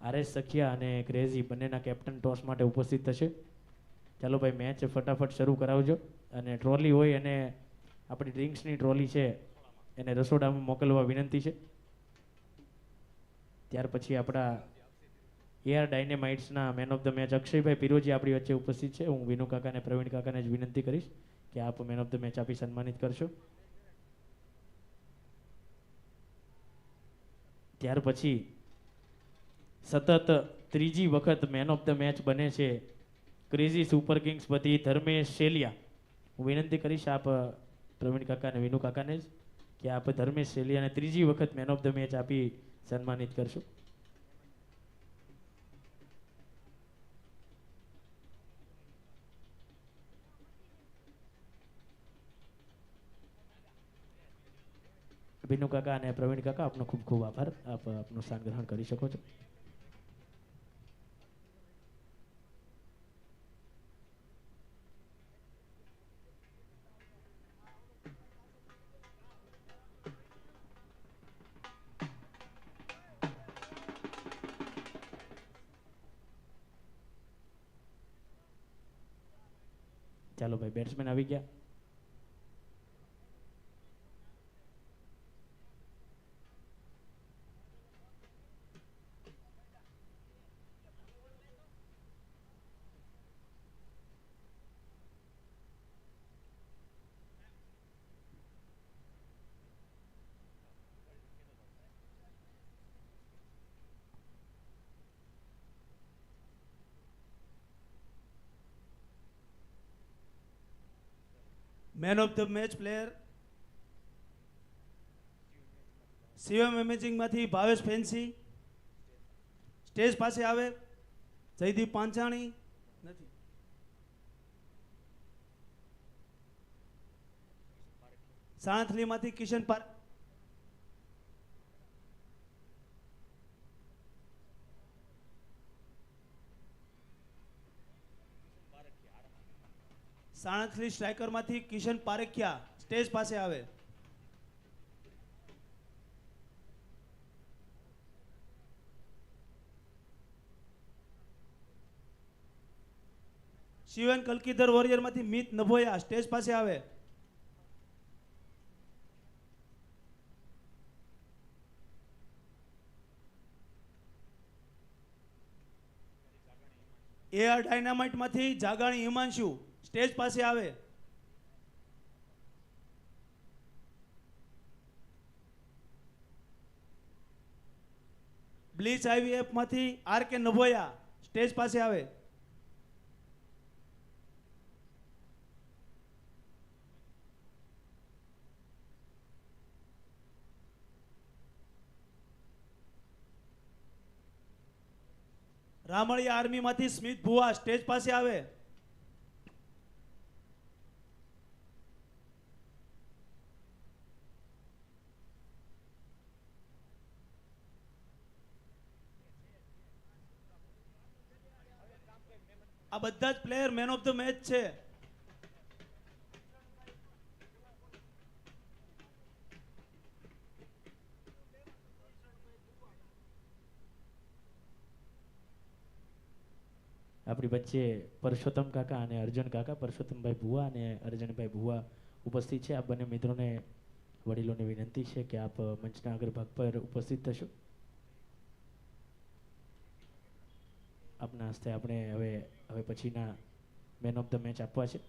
આરએસ સખિયા અને ક્રેઝી બંનેના કેપ્ટન ટોસ માટે ઉપસ્થિત થશે. ચાલો ભાઈ મેચ ફટાફટ શરૂ કરાવજો. અને ટ્રોલી હોય અને આપણી ડ્રિંક્સની ટ્રોલી છે એને રસોડામાં મોકલવા વિનંતી છે. ત્યાર પછી આપણા એઆર ડાયનેમાઇટ્સના man of the match Akshaybhai Piroji આપણી વચ્ચે ઉપસ્થિત છે. હું વિનુ કાકા અને પ્રવીણ કાકાને જ વિનંતી કરીશ કે આપ મેન ઓફ ધ મેચ આપી સન્માનિત કરશો. ત્યાર પછી સતત ત્રીજી વખત મેન ઓફ ધ મેચ બને છે ક્રેઝી સુપર કિંગ્સ વતી ધર્મેશ શેલિયા. હું વિનંતી કરીશ આપ પ્રવીણ કાકા અને વિનુ કાકાને જ કે આપ ધર્મેશ શેલિયાને ત્રીજી વખત મેન ઓફ ધ મેચ આપી સન્માનિત કરશો. વિનુ કાકા અને પ્રવીણ કાકા આપનો ખૂબ ખૂબ આભાર. આપ આપનું સ્થાન ગ્રહણ કરી શકો છો. ચાલો ભાઈ બેટ્સમેન આવી ગયા. Man of the match player CM ઇમેજિંગમાંથી ભાવેશ ફેન્સી સ્ટેજ પાસે આવે. જયદીપ પાંચાણી નથી. સાણથલીમાંથી કિશન પાર સાણથલી સ્ટ્રાઇકરમાંથી કિશન પારેખિયા સ્ટેજ પાસે આવે. શિવન કલકીધર વોરિયરમાંથી મિત નભોયા સ્ટેજ પાસે આવે. એઆર ડાયનામાઇટમાંથી જાગાણી હિમાંશુ સ્ટેજ પાસે આવે. Bleach આઈવીએફમાંથી R K Nabhoya stage પાસે આવે. રામળિયા આર્મીમાંથી સ્મિત ભુવા સ્ટેજ પાસે આવે. આ બધા જ player main of the match છે. આપણી વચ્ચે પરસોત્તમ કાકા અને અર્જુન કાકા, પરસોત્તમભાઈ ભુવા અને અર્જુનભાઈ ભુવા ઉપસ્થિત છે. આ બંને મિત્રોને વડીલોને વિનંતી છે કે આપ મંચના અગ્રભાગ પર ઉપસ્થિત થશો. આપના હસ્તે આપણે હવે પછીના મેન ઓફ ધ મેચ આપવા છે.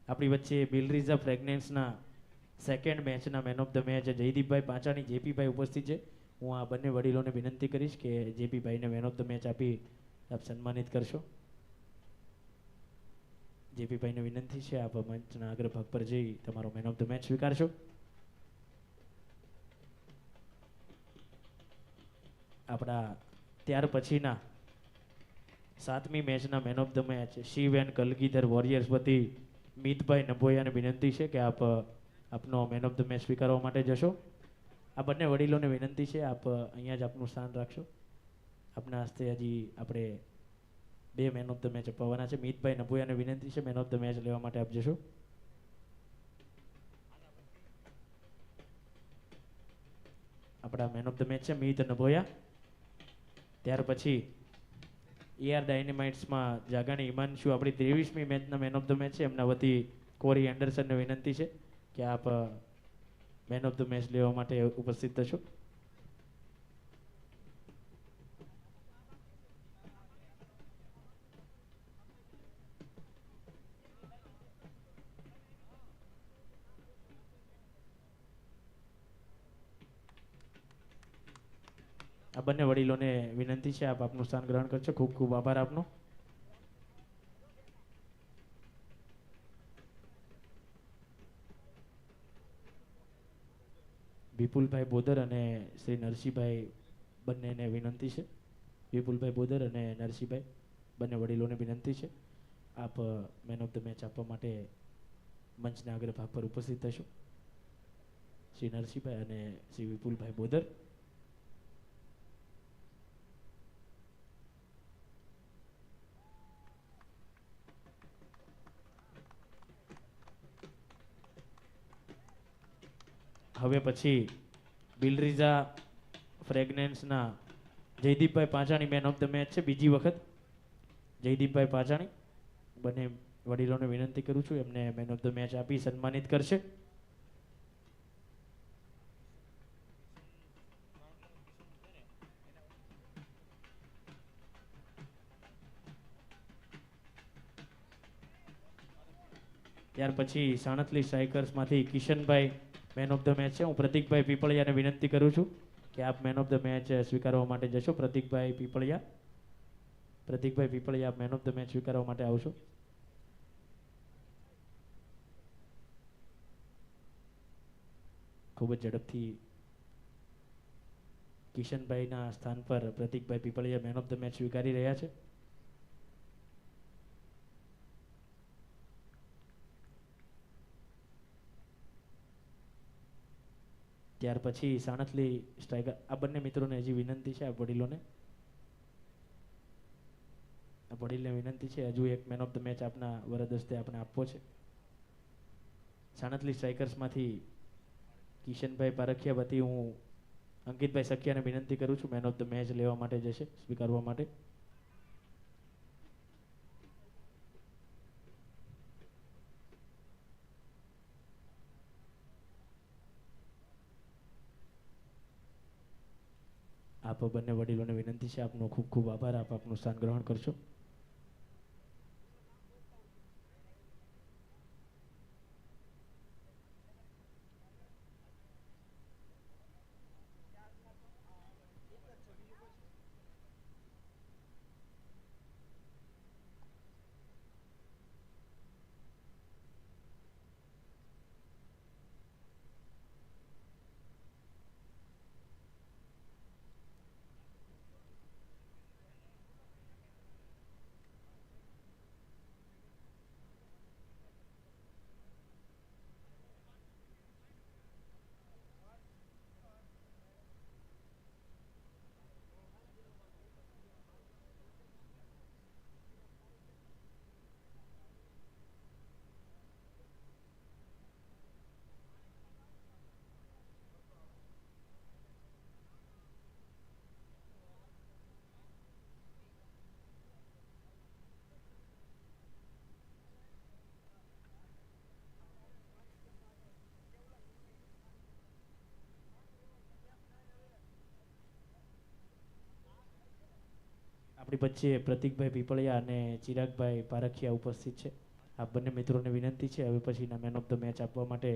આપણી વચ્ચે બિલરીઝા ફ્રેગનેન્સના સેકન્ડ મેચના man of the match Jaydeepbhai Panchani, JPbhai ઉપસ્થિત છે. હું આ બંને વડીલોને વિનંતી કરીશ કે જેપીભાઈને મેન ઓફ ધ મેચ આપી આપ સન્માનિત કરશો. જેપીભાઈને વિનંતી છે આપ મંચના અગ્રભાગ પર જઈ તમારો મેન ઓફ ધ મેચ સ્વીકારશો. આપણા ત્યાર પછીના 7મી મેચના man of the match Shiv and Kalgidhar Warriors વતી મિતભાઈ નભોયાને વિનંતી છે કે આપ આપનો મેન ઓફ ધ મેચ સ્વીકારવા માટે જશો. આ બંને વડીલોને વિનંતી છે આપ અહીંયા જ આપનું સ્થાન રાખશો. આપના હસ્તે હજી આપણે 2 મેન ઓફ ધ મેચ અપાવવાના છે. મિતભાઈ નભોયાને વિનંતી છે મેન ઓફ ધ મેચ લેવા માટે આપ જશો. આપણા મેન ઓફ ધ મેચ છે મિત નભોયા. ત્યાર પછી એઆર ડાયનેમાઇટ્સમાં જાગાણી હિમાંશુ આપણી 23મી મેચના મેન ઓફ ધ મેચ છે. એમના વતી કોરી એન્ડરસનને વિનંતી છે કે આપ મેન ઓફ ધ મેચ લેવા માટે ઉપસ્થિત થશો. આ બંને વડીલોને વિનંતી છે આપ આપનું સ્થાન ગ્રહણ કરશો. ખૂબ ખૂબ આભાર આપનો. વિપુલભાઈ બોદર અને શ્રી નરસિંહભાઈ બંનેને વિનંતી છે. વિપુલભાઈ બોદર અને નરસિંહભાઈ બંને વડીલોને વિનંતી છે આપ મેન ઓફ ધ મેચ આપવા માટે મંચના અગ્રભાગ પર ઉપસ્થિત થશો. શ્રી નરસિંહભાઈ અને શ્રી વિપુલભાઈ બોદર. હવે પછી બિલરીઝા ફ્રેગનેન્સના Jaydeepbhai Panchani man of the match છે. બીજી વખત જયદીપભાઈ પાંચાણી. બંને વડીલોને વિનંતી કરું છું એમને મેન ઓફ ધ મેચ આપી સન્માનિત કરશે. ત્યાર પછી સાણથલી સ્ટ્રાઇકર્સમાંથી Kishanbhai man of the match છે. હું પ્રતિકભાઈ પીપળિયાને વિનંતી કરું છું કે આપ મેન ઓફ ધ મેચ સ્વીકારવા માટે જશો. પ્રતિકભાઈ પીપળિયા આપ મેન ઓફ ધ મેચ સ્વીકારવા માટે આવશો. ખૂબ જ ઝડપથી કિશનભાઈના સ્થાન પર Pratikbhai Pipaliya man of the match સ્વીકારી રહ્યા છે. ત્યાર પછી સાણથલી સ્ટ્રાઇકર આ બંને મિત્રોને હજી વિનંતી છે. આ વડીલને વિનંતી છે હજુ એક મેન ઓફ ધ મેચ આપના વરદ હસ્તે આપણે આપવો છે. સાણથલી સ્ટ્રાઇકર્સમાંથી કિશનભાઈ પારખિયા વતી હું અંકિતભાઈ સખિયાને વિનંતી કરું છું મેન ઓફ ધ મેચ લેવા માટે જશે સ્વીકારવા માટે. આપ બંને વડીલોને વિનંતી છે આપનો ખૂબ ખૂબ આભાર. આપ આપનું સ્થાન ગ્રહણ કરશો. આપણી વચ્ચે પ્રતિકભાઈ પીપળિયા અને ચિરાગભાઈ પારખિયા ઉપસ્થિત છે. આ બંને મિત્રોને વિનંતી છે હવે પછીના મેન ઓફ ધ મેચ આપવા માટે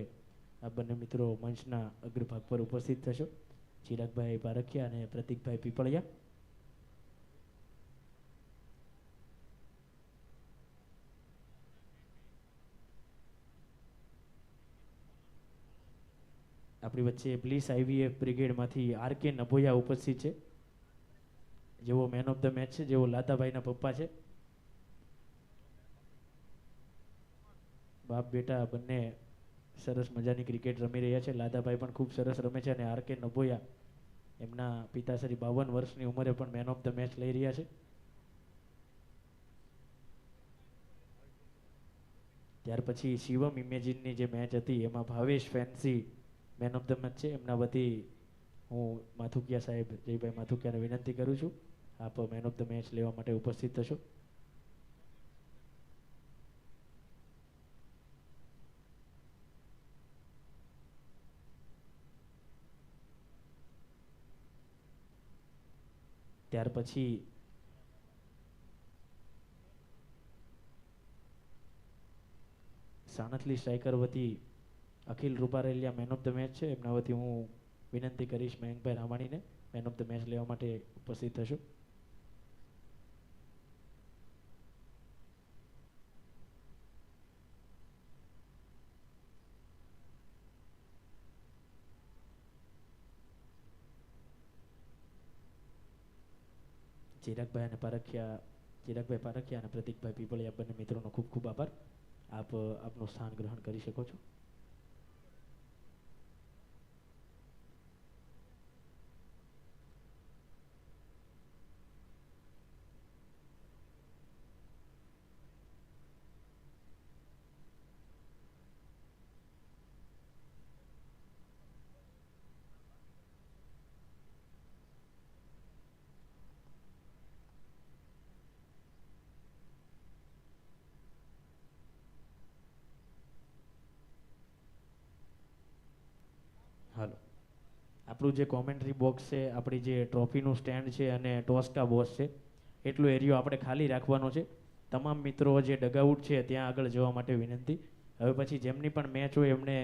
આ બંને મિત્રો મંચના અગ્રભાગ પર ઉપસ્થિત થશો. ચિરાગભાઈ પારખિયા અને પ્રતિકભાઈ પીપળિયા. આપણી વચ્ચે પ્લીસ આઈવીએફ બ્રિગેડમાંથી આર.કે. નભોયા ઉપસ્થિત છે જેઓ મેન ઓફ ધ મેચ છે, જેઓ લાદાભાઈના પપ્પા છે. બાપ બેટા બંને સરસ મજાની ક્રિકેટ રમી રહ્યા છે. લાદાભાઈ પણ ખૂબ સરસ રમે છે અને આર.કે. નભોયા એમના પિતાશ્રી 52 વર્ષની ઉંમરે પણ મેન ઓફ ધ મેચ લઈ રહ્યા છે. ત્યાર પછી શિવમ ઇમેજિનની જે મેચ હતી એમાં Bhavesh fancy main of the match છે. એમના વતી હું માથુકિયા સાહેબ જયભાઈ માથુકિયાને વિનંતી કરું છું આપ મેન ઓફ ધ મેચ લેવા માટે ઉપસ્થિત થશો. ત્યાર પછી સાણથલી સ્ટ્રાઇકર વતી Akhil Ruparelia man of the match છે. એમના વતી હું વિનંતી કરીશ મયંકભાઈ રામાણીને મેન ઓફ ધ મેચ લેવા માટે ઉપસ્થિત થશો. ચિરાગભાઈ પારખિયા અને પ્રતિકભાઈ પીપળિયા બંને મિત્રોનો ખૂબ ખૂબ આભાર. આપ આપનું સ્થાન ગ્રહણ કરી શકો છો. હાલો, આપણું જે કોમેન્ટ્રી બોક્સ છે, આપણી જે ટ્રોફીનું સ્ટેન્ડ છે અને ટોસ્કા બોસ છે એટલો એરિયો આપણે ખાલી રાખવાનો છે. તમામ મિત્રો જે ડગઆઉટ છે ત્યાં આગળ જવા માટે વિનંતી. હવે પછી જેમની પણ મેચ હોય એમને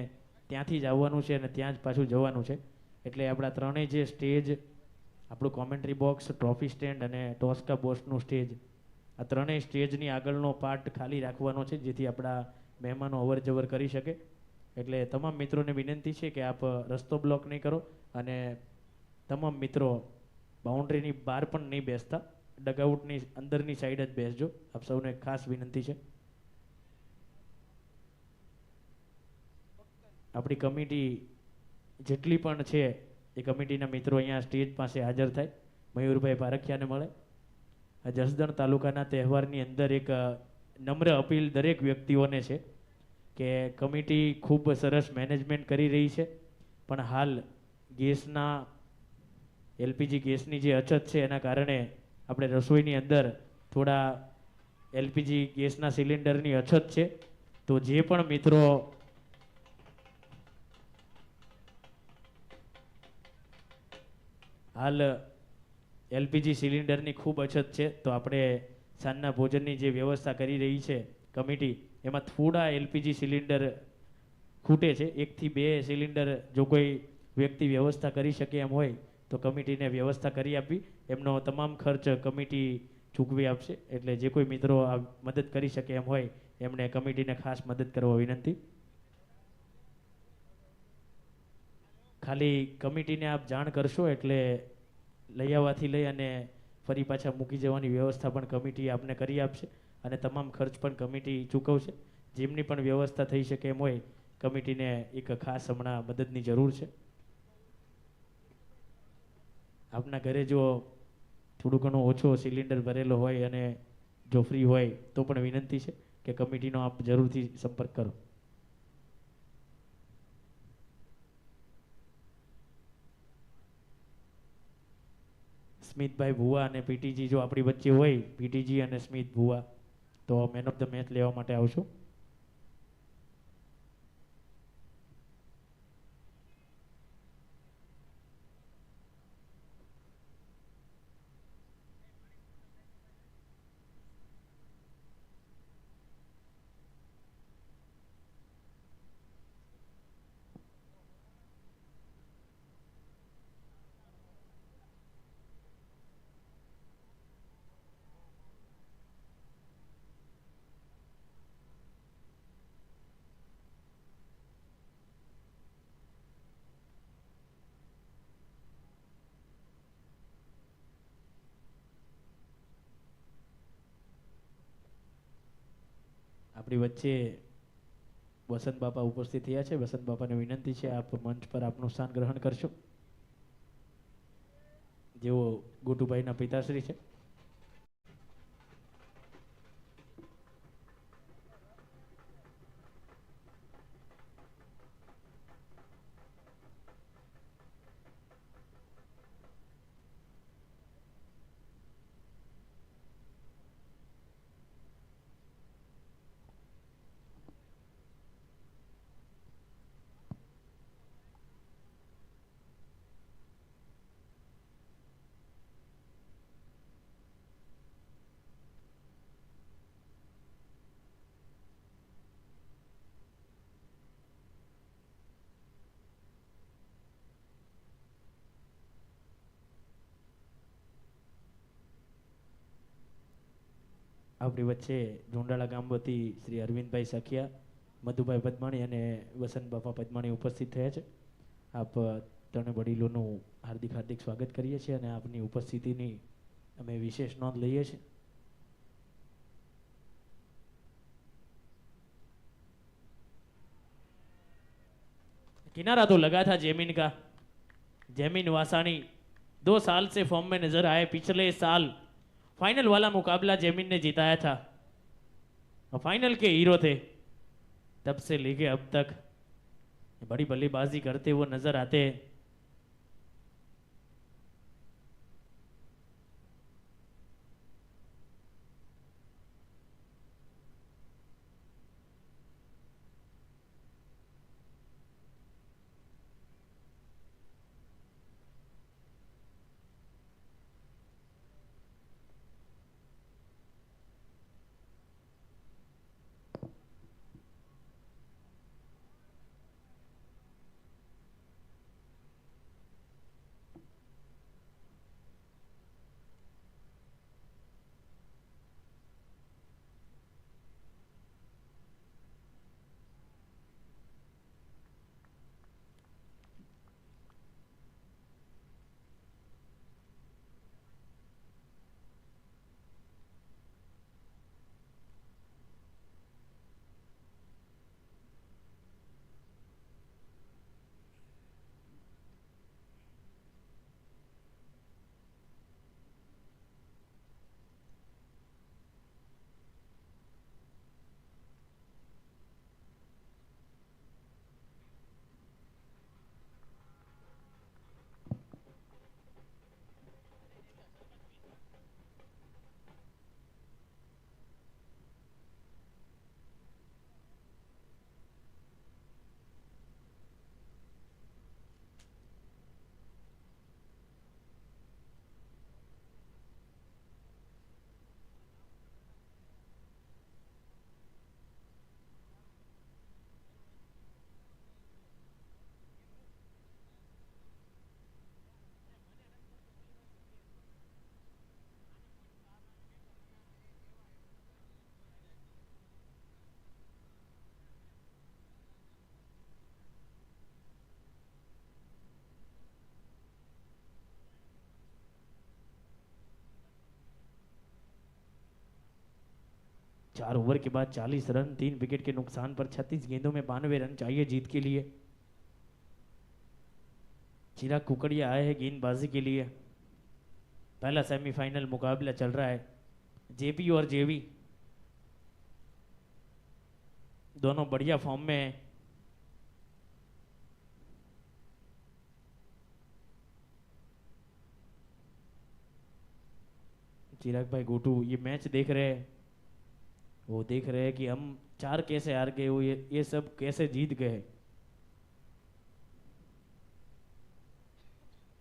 ત્યાંથી જ આવવાનું છે અને ત્યાં જ પાછું જવાનું છે. એટલે આપણા ત્રણેય જે સ્ટેજ, આપણું કોમેન્ટ્રી બોક્સ, ટ્રોફી સ્ટેન્ડ અને ટોસ્કા બોસનું સ્ટેજ, આ ત્રણેય સ્ટેજની આગળનો પાર્ટ ખાલી રાખવાનો છે, જેથી આપણા મહેમાનો અવર જવર કરી શકે. એટલે તમામ મિત્રોને વિનંતી છે કે આપ રસ્તો બ્લોક નહીં કરો અને તમામ મિત્રો બાઉન્ડ્રીની બહાર પણ નહીં બેસતા, ડગઆઉટની અંદરની સાઈડ જ બેસજો. આપ સૌને ખાસ વિનંતી છે. આપણી કમિટી જેટલી પણ છે એ કમિટીના મિત્રો અહીંયા સ્ટેજ પાસે હાજર થાય, મયુરભાઈ પારખિયાને મળે. આ જસદણ તાલુકાના તહેવારની અંદર એક નમ્ર અપીલ દરેક વ્યક્તિઓને છે કે કમિટી ખૂબ સરસ મેનેજમેન્ટ કરી રહી છે, પણ હાલ ગેસના એલપીજી ગેસની જે અછત છે એના કારણે આપણે રસોઈની અંદર થોડા એલપીજી ગેસના સિલિન્ડરની અછત છે. તો જે પણ મિત્રો હાલ એલપીજી સિલિન્ડરની ખૂબ અછત છે, તો આપણે સાંજના ભોજનની જે વ્યવસ્થા કરી રહી છે કમિટી, એમાં થોડા એલપીજી સિલિન્ડર ખૂટે છે. 1 થી 2 સિલિન્ડર જો કોઈ વ્યક્તિ વ્યવસ્થા કરી શકે એમ હોય તો કમિટીને વ્યવસ્થા કરી આપવી. એમનો તમામ ખર્ચ કમિટી ચૂકવી આપશે. એટલે જે કોઈ મિત્રો આ મદદ કરી શકે એમ હોય એમણે કમિટીને ખાસ મદદ કરવા વિનંતી. ખાલી કમિટીને આપ જાણ કરશો એટલે લઈ આવવાથી લઈ અને ફરી પાછા મૂકી જવાની વ્યવસ્થા પણ કમિટી આપને કરી આપશે અને તમામ ખર્ચ પણ કમિટી ચૂકવશે. જેમની પણ વ્યવસ્થા થઈ શકે એમ હોય કમિટીને એક ખાસ હમણાં મદદની જરૂર છે. આપના ઘરે જો થોડું ઘણું ઓછો સિલિન્ડર ભરેલો હોય અને જો ફ્રી હોય તો પણ વિનંતી છે કે કમિટીનો આપ જરૂરથી સંપર્ક કરો. સ્મિતભાઈ ભુવા અને પીટીજી જો આપણી વચ્ચે હોય, પીટીજી અને સ્મિત ભુવા, તો મેન ઓફ ધ મેચ લેવા માટે આવશો. આપણી વચ્ચે વસંત બાપા ઉપસ્થિત થયા છે. વસંત બાપાને વિનંતી છે આપ મંચ પર આપનું સ્થાન ગ્રહણ કરશો. જેઓ ગોટુભાઈના પિતાશ્રી છે. આપણી વચ્ચે ઢોંડાળા ગામ વતી શ્રી અરવિંદભાઈ સખિયા, મધુભાઈ પદમાણી અને વસંત બાપા પદમાણી ઉપસ્થિત થયા છે. આપ ત્રણે વડીલોનું હાર્દિક હાર્દિક સ્વાગત કરીએ છીએ અને આપની ઉપસ્થિતિની અમે વિશેષ નોંધ લઈએ છીએ. किनारा तो लगा था जेमिन का, जेमिन वासानी 2 साल से फॉर्म में नजर आए. पिछले साल फाइनल वाला मुकाबला जेमिन ने जिताया था और फाइनल के हीरो थे. तब से लेके अब तक बड़ी बल्लेबाजी करते हुए नजर आते हैं. 4 ओवर के बाद 40 रन 3 विकेट के नुकसान पर 36 गेंदों में 92 रन चाहिए जीत के लिए। चिराग कुकड़िया आए हैं गेंदबाजी के लिए। पहला सेमीफाइनल मुकाबला चल रहा है जेपी और जेवी, दोनों बढ़िया फॉर्म में हैं। चिराग भाई गोटू ये मैच देख रहे हैं, वो देख रहे हैं कि हम 4 कैसे हार गए, वो ये सब कैसे जीत गए,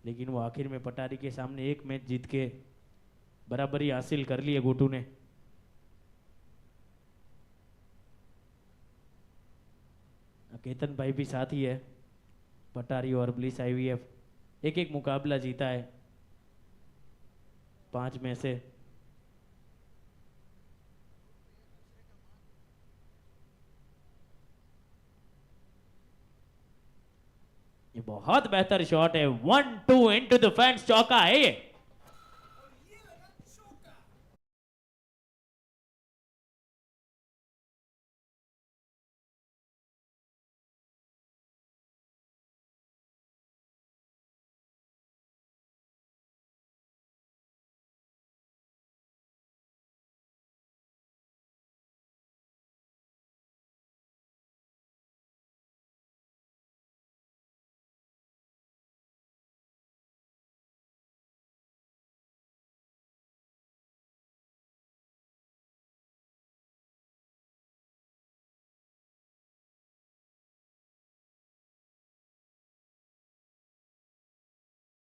लेकिन वो आखिर में पटारी के सामने एक मैच जीत के बराबरी हासिल कर ली है गोटू ने। केतन भाई भी साथ ही है। पटारी और ब्लिस आईवीएफ एक एक मुकाबला जीता है 5 में से। ये बहुत बेहतर शॉट है, 1-2 इनटू द फेंस, चौका है ये।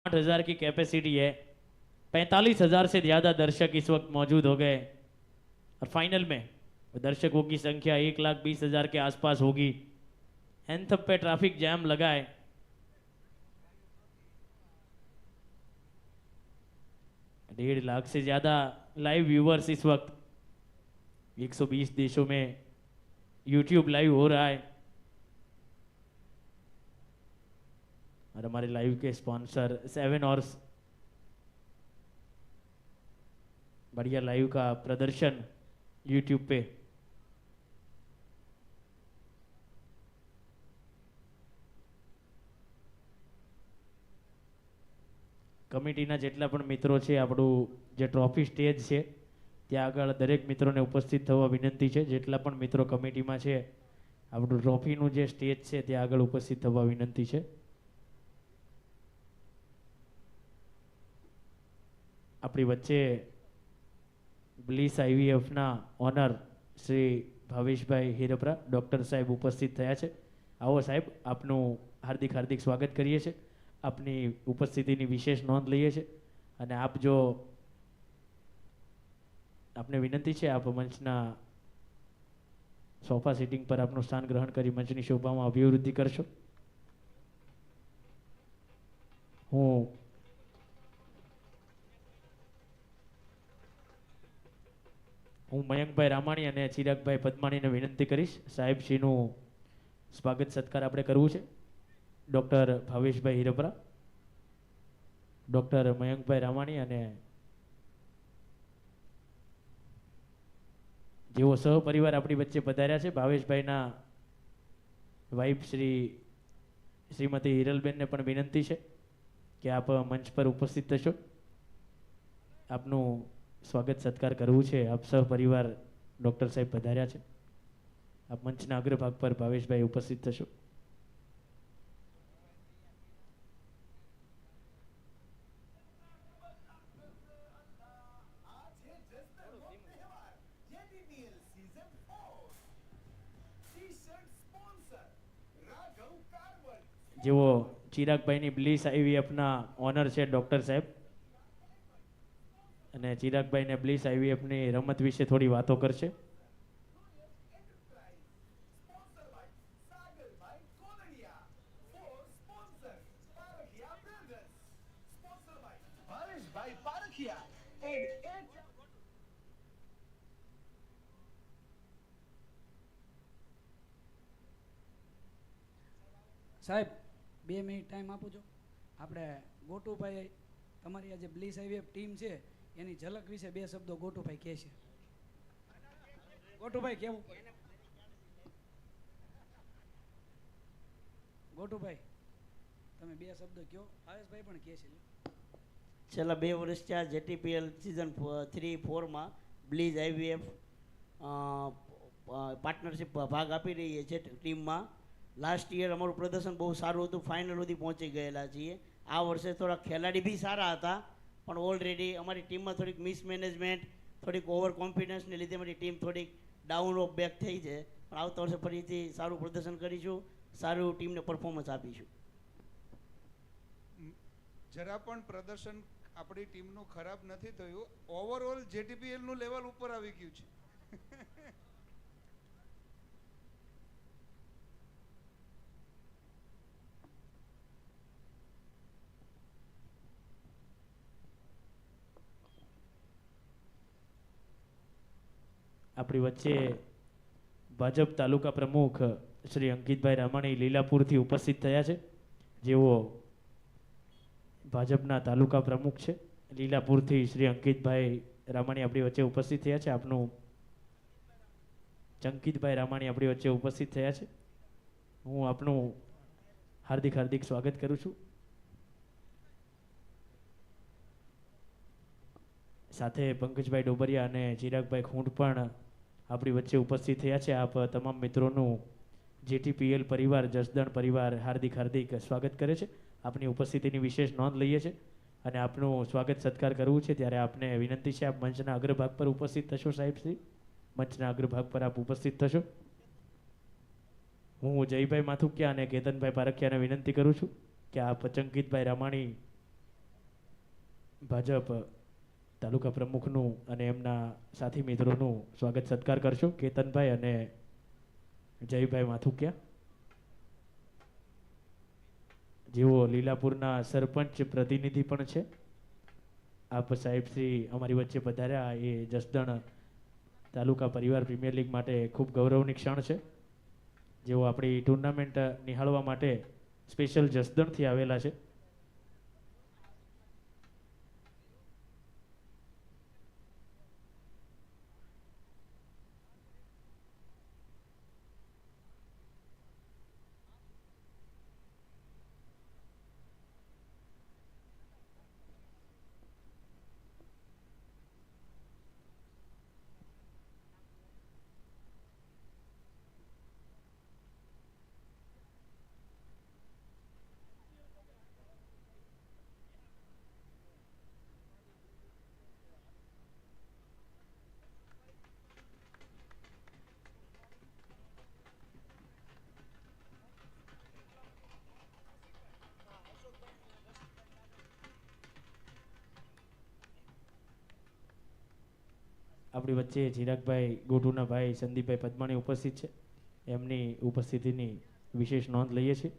आठ 8,000 की कैपेसिटी है, 45,000 से ज्यादा दर्शक इस वक्त मौजूद हो गए और फाइनल में दर्शकों की संख्या 1,20,000 के आसपास होगी। एंथम पे ट्रैफिक जैम लगा है। डेढ़ लाख से ज्यादा लाइव व्यूअर्स इस वक्त 120 देशों में यूट्यूब लाइव हो रहा है और हमारे लाइव के स्पॉन्सर 7 और बढ़िया लाइव का प्रदर्शन यूट्यूब पे। કમિટીના જેટલા પણ મિત્રો છે, આપણું જે ટ્રોફી સ્ટેજ છે ત્યાં આગળ દરેક મિત્રોને ઉપસ્થિત થવા વિનંતી છે। જેટલા પણ મિત્રો કમિટીમાં છે, આપણું ટ્રોફીનું જે સ્ટેજ છે ત્યાં આગળ ઉપસ્થિત થવા વિનંતી છે। આપણી વચ્ચે બ્લિસ આઈવીએફના ઓનર શ્રી ભાવેશભાઈ હિરપરા ડૉક્ટર સાહેબ ઉપસ્થિત થયા છે। આવો સાહેબ, આપનું હાર્દિક હાર્દિક સ્વાગત કરીએ છીએ। આપની ઉપસ્થિતિની વિશેષ નોંધ લઈએ છીએ અને આપ જો આપને વિનંતી છે આપ મંચના સોફા સિટિંગ પર આપનું સ્થાન ગ્રહણ કરી મંચની શોભામાં અભિવૃદ્ધિ કરશો। હું મયંકભાઈ રામાણી અને ચિરાગભાઈ પદમાણીને વિનંતી કરીશ સાહેબશ્રીનું સ્વાગત સત્કાર આપણે કરવું છે। ડૉક્ટર ભાવેશભાઈ હિરપરા, ડૉક્ટર મયંકભાઈ રામાણી અને જેઓ સહપરિવાર આપણી વચ્ચે પધાર્યા છે, ભાવેશભાઈના વાઇફ શ્રીમતી હિરલબેનને પણ વિનંતી છે કે આપ મંચ પર ઉપસ્થિત થશો। આપનું સ્વાગત સત્કાર કરવું છે। આપ સહપરિવાર ડૉક્ટર સાહેબ પધાર્યા છે, આપ મંચના અગ્રભાગ પર ભાવેશભાઈ ઉપસ્થિત થશો। જેઓ ચિરાગભાઈની બ્લિસ આઈવીએફના ઓનર છે ડૉક્ટર સાહેબ, અને ચિરાગભાઈને બ્લિસ આઈવીએફની રમત વિશે થોડી વાતો કરશે। સાહેબ 2 મિનિટ ટાઈમ આપો છો। આપણે ગોટુભાઈ તમારી આ જે બ્લિસ આઈવીએફ ટીમ છે એની ઝલક વિશે 2 શબ્દો ગોટુભાઈ કહે છે। ગોટુભાઈ કેવું પડે? ગોટુભાઈ તમે બે શબ્દ કયો, ભાવેશભાઈ પણ કહે છે. છેલ્લા 2 વર્ષથી આ જેટીપીએલ સિઝન 3-4માં બ્લીઝ આઈવીએફ પાર્ટનરશિપ ભાગ આપી રહી છે ટીમમાં. લાસ્ટ યર અમારું પ્રદર્શન બહુ સારું હતું, ફાઇનલ સુધી પહોંચી ગયેલા છીએ. આ વર્ષે થોડા ખેલાડી બી સારા હતા, પણ ઓલરેડી અમારી ટીમમાં થોડીક મિસમેનેજમેન્ટ, થોડીક ઓવર કોન્ફિડન્સને લીધે અમારી ટીમ થોડીક ડાઉન ઓફ બેક થઈ છે. પણ આવતા વર્ષે ફરીથી સારું પ્રદર્શન કરીશું, સારું ટીમને પરફોર્મન્સ આપીશું. જરા પણ પ્રદર્શન આપણી ટીમનું ખરાબ નથી થયું. ઓવરઓલ જેટીપીએલનું લેવલ ઉપર આવી ગયું છે. આપણી વચ્ચે ભાજપ તાલુકા પ્રમુખ શ્રી અંકિતભાઈ રામાણી લીલાપુરથી ઉપસ્થિત થયા છે, જેઓ ભાજપના તાલુકા પ્રમુખ છે. લીલાપુરથી શ્રી અંકિતભાઈ રામાણી આપણી વચ્ચે ઉપસ્થિત થયા છે. ચંકિતભાઈ રામાણી આપણી વચ્ચે ઉપસ્થિત થયા છે. હું આપનું હાર્દિક હાર્દિક સ્વાગત કરું છું. સાથે પંકજભાઈ ડોબરિયા અને ચિરાગભાઈ ખૂંટ પણ આપણી વચ્ચે ઉપસ્થિત થયા છે. આપ તમામ મિત્રોનું જેટીપીએલ પરિવાર, જસદણ પરિવાર હાર્દિક હાર્દિક સ્વાગત કરે છે. આપની ઉપસ્થિતિની વિશેષ નોંધ લઈએ છે અને આપનું સ્વાગત સત્કાર કરવું છે, ત્યારે આપને વિનંતી છે આપ મંચના અગ્રભાગ પર ઉપસ્થિત થશો. સાહેબ શ્રી મંચના અગ્રભાગ પર આપ ઉપસ્થિત થશો. હું જયભાઈ માથુકિયા અને કેતનભાઈ પારખિયાને વિનંતી કરું છું કે આપ ચંકિતભાઈ રામાણી ભાજપ તાલુકા પ્રમુખનું અને એમના સાથી મિત્રોનું સ્વાગત સત્કાર કરશો. કેતનભાઈ અને જયભાઈ માથુકિયા, જેઓ લીલાપુરના સરપંચ પ્રતિનિધિ પણ છે. આપ સાહેબ શ્રી અમારી વચ્ચે પધાર્યા એ જસદણ તાલુકા પરિવાર પ્રીમિયર લીગ માટે ખૂબ ગૌરવની ક્ષણ છે. જેઓ આપણી ટુર્નામેન્ટ નિહાળવા માટે સ્પેશિયલ જસદણથી આવેલા છે. આપણી વચ્ચે ચિરાગભાઈ ગોઠુના ભાઈ સંદીપભાઈ પદમાણી ઉપસ્થિત છે. એમની ઉપસ્થિતિની વિશેષ નોંધ લઈએ છીએ.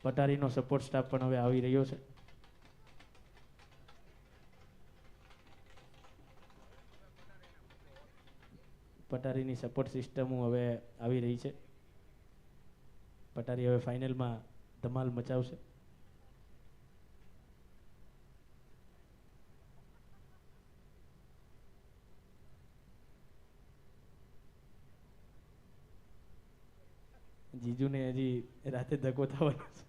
પટારીનો સપોર્ટ સ્ટાફ પણ હવે આવી રહ્યો છે. પટારીની સપોર્ટ સિસ્ટમ હવે આવી રહી છે. પટારી હવે ફાઇનલમાં ધમાલ મચાવશે. જીજુને હજી રાતે ધક્કો થવાનો છે.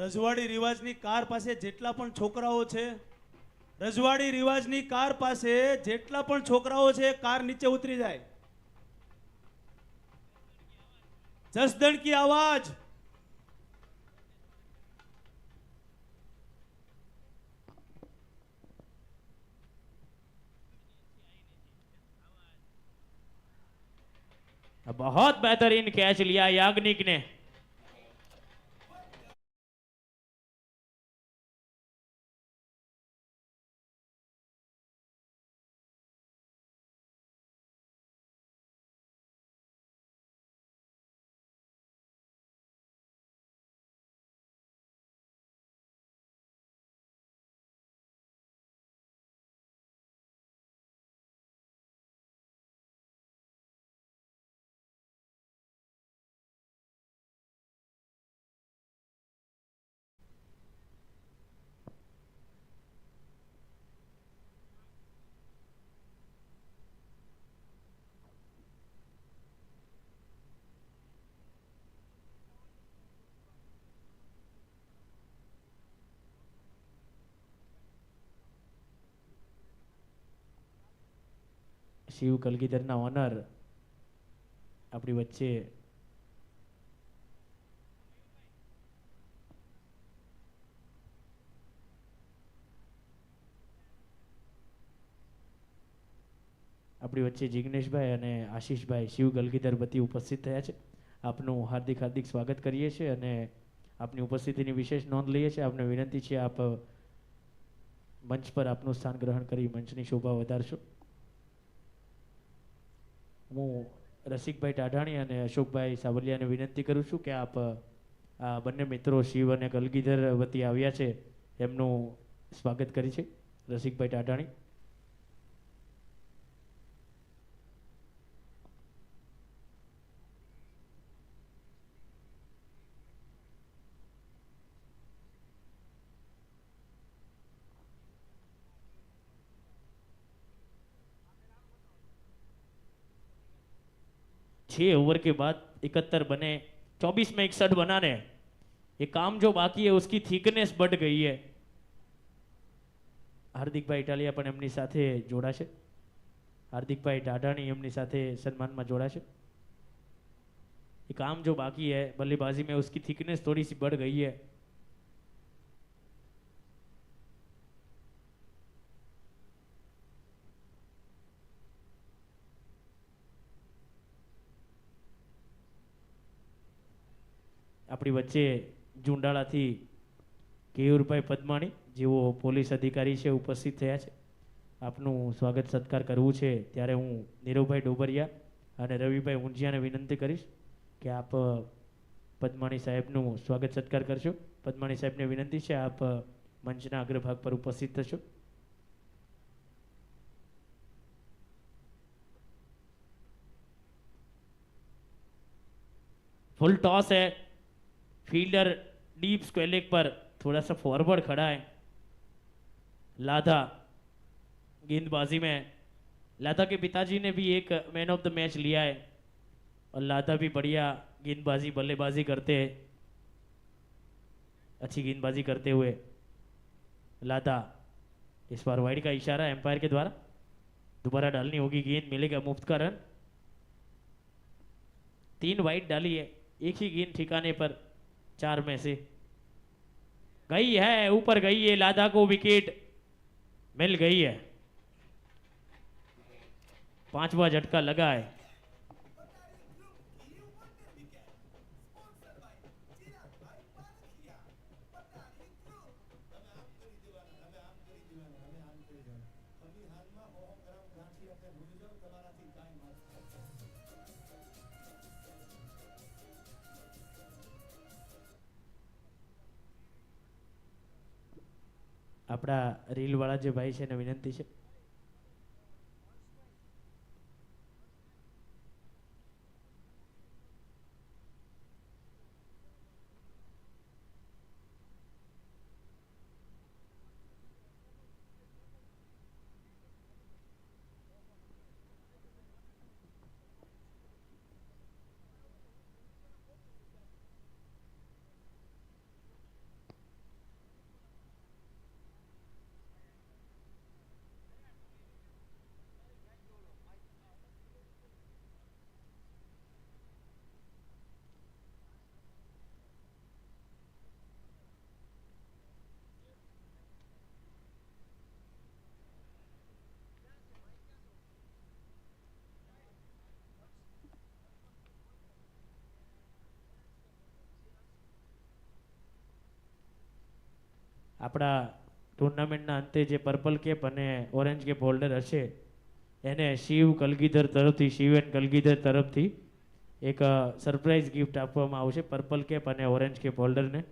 રજવાડી રિવાજની કાર પાસે જેટલા પણ છોકરાઓ છે, રજવાડી રિવાજની કાર પાસે જેટલા પણ છોકરાઓ છે, કાર નીચે ઉતરી જાય. જસદણ કી આવાજ. बहुत बेहतरीन कैच लिया याग्निक ने. શિવ કલગીધરના ઓનર આપણી વચ્ચે જિગ્નેશભાઈ અને આશીષભાઈ શિવ કલગીધર વતી ઉપસ્થિત થયા છે. આપનું હાર્દિક હાર્દિક સ્વાગત કરીએ છીએ અને આપની ઉપસ્થિતિની વિશેષ નોંધ લઈએ છીએ. આપને વિનંતી છે આપ મંચ પર આપનું સ્થાન ગ્રહણ કરી મંચની શોભા વધારશો. હું રસિકભાઈ ટાઢાણી અને અશોકભાઈ સાવલિયાને વિનંતી કરું છું કે આપ આ બંને મિત્રો શિવ અને કલગીધર વતી આવ્યા છે એમનું સ્વાગત કરી છે. રસિકભાઈ ટાઢાણી. छः ओवर के बाद 71 बने, 24 में 61 बनाने, ये काम जो बाकी है उसकी थिकनेस बढ़ गई है. હાર્દિકભાઈ ઇટાલિયા પણ એમની સાથે જોડાશે. હાર્દિકભાઈ ટાઢાણી એમની સાથે સન્માનમાં જોડાશે. ये काम जो बाकी है बल्लेबाजी में उसकी थिकनेस थोड़ी सी बढ़ गई है. આપણી વચ્ચે જુંડાળાથી કેયુરભાઈ પદમાણી જેઓ પોલીસ અધિકારી છે ઉપસ્થિત થયા છે. આપનું સ્વાગત સત્કાર કરવું છે ત્યારે હું નીરવભાઈ ડોબરિયા અને રવિભાઈ ઊંઝિયાને વિનંતી કરીશ કે આપ પદમાણી સાહેબનું સ્વાગત સત્કાર કરશો. પદમાણી સાહેબને વિનંતી છે આપ મંચના અગ્રભાગ પર ઉપસ્થિત થશો. फुल टॉस है, फील्डर डीप स्क्वायर लेग पर थोड़ा सा फॉरवर्ड खड़ा है. लाधा गेंदबाजी में, लाधा के पिताजी ने भी एक मैन ऑफ द मैच लिया है और लाधा भी बढ़िया गेंदबाजी बल्लेबाजी करते हैं. अच्छी गेंदबाजी करते हुए लाधा, इस बार वाइड का इशारा एम्पायर के द्वारा. दोबारा डालनी होगी गेंद, मिलेगा मुफ्त का रन. 3 वाइड डाली है, एक ही गेंद ठिकाने पर 4 में से गई है, ऊपर गई है. लाधा को विकेट मिल गई है. 5वां झटका लगा है. આપણા રીલવાળા જે ભાઈ છે એને વિનંતી છે. આપણા ટુર્નામેન્ટના અંતે જે પર્પલ કેપ અને ઓરેન્જ કેપ હોલ્ડર હશે એને શિવ કલગીધર તરફથી, શિવ એન્ડ કલગીધર તરફથી એક સરપ્રાઇઝ ગિફ્ટ આપવામાં આવશે પર્પલ કેપ અને ઓરેન્જ કેપ હોલ્ડરને.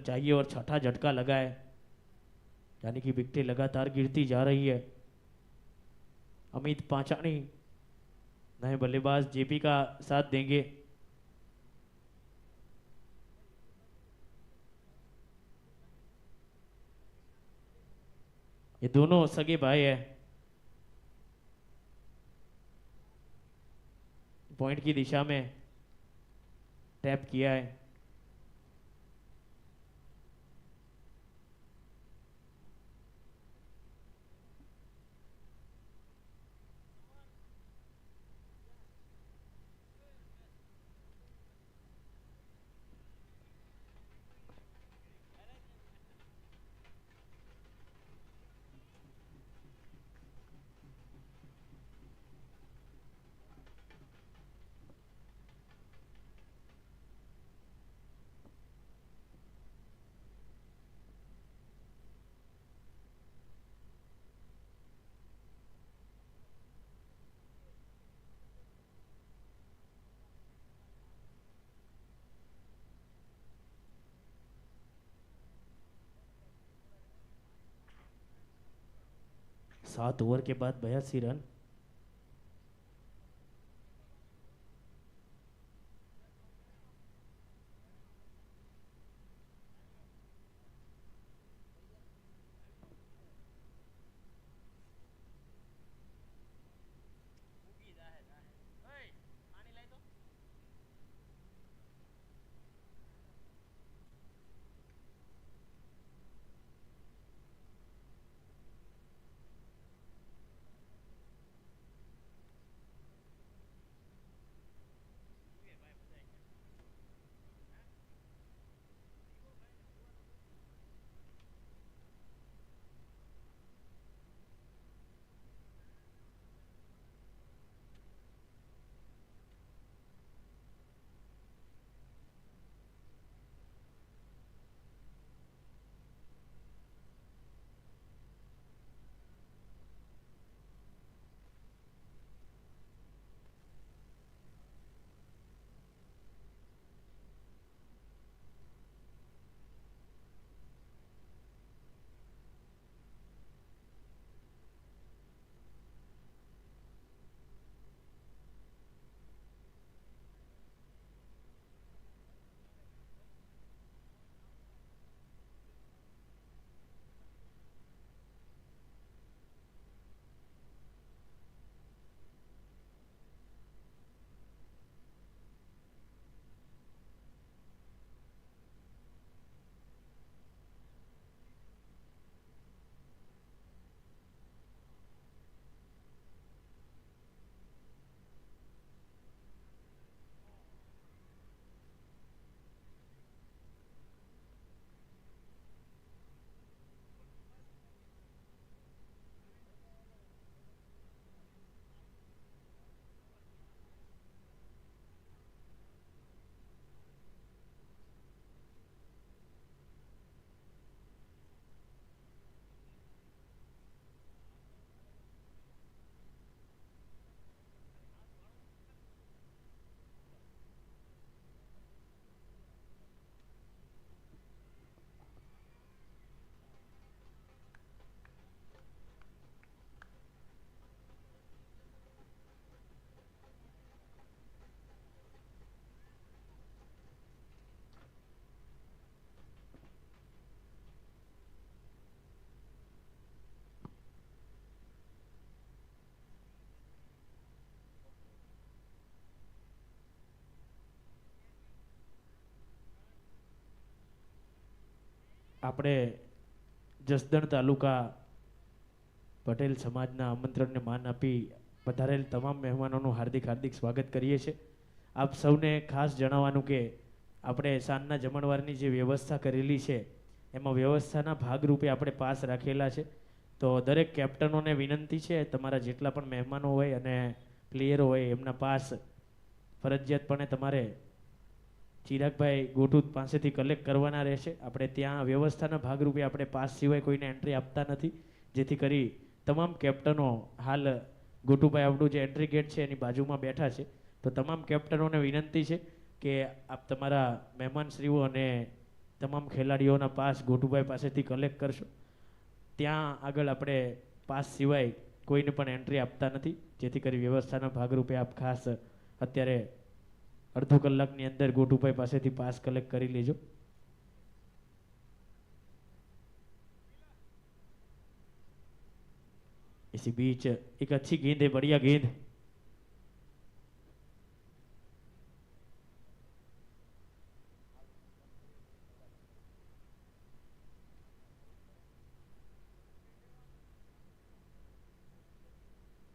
चाहिए और छठा झटका लगा है, यानी कि विकेटें लगातार गिरती जा रही है। अमित पांचाणी नए बल्लेबाज जेपी का साथ देंगे। ये दोनों सगे भाई है। पॉइंट की दिशा में टैप किया है। सात ओवर के बाद 82 रन। આપણે જસદણ તાલુકા પટેલ સમાજના આમંત્રણને માન આપી પધારેલ તમામ મહેમાનોનું હાર્દિક હાર્દિક સ્વાગત કરીએ છીએ. આપ સૌને ખાસ જણાવવાનું કે આપણે સાંજના જમણવારની જે વ્યવસ્થા કરેલી છે એમાં વ્યવસ્થાના ભાગરૂપે આપણે પાસ રાખેલા છે. તો દરેક કેપ્ટનોને વિનંતી છે, તમારા જેટલા પણ મહેમાનો હોય અને પ્લેયરો હોય એમના પાસ ફરજિયાતપણે તમારે ચિરાગભાઈ ગોટુત પાસેથી કલેક્ટ કરવાના રહેશે. આપણે ત્યાં વ્યવસ્થાના ભાગરૂપે આપણે પાસ સિવાય કોઈને એન્ટ્રી આપતા નથી, જેથી કરી તમામ કેપ્ટનો હાલ ગોટુભાઈ આપણું જે એન્ટ્રી ગેટ છે એની બાજુમાં બેઠા છે. તો તમામ કેપ્ટનોને વિનંતી છે કે આપ તમારા મહેમાનશ્રીઓ અને તમામ ખેલાડીઓના પાસ ગોટુભાઈ પાસેથી કલેક્ટ કરશો. ત્યાં આગળ આપણે પાસ સિવાય કોઈને પણ એન્ટ્રી આપતા નથી, જેથી કરી વ્યવસ્થાના ભાગરૂપે આપ ખાસ અત્યારે અડધો કલાકની અંદર ગોટુભાઈ પાસેથી પાસ કલેક્ટ કરી લેજો. इसी बीच एक अच्छी गेंद है, बढ़िया गेंद.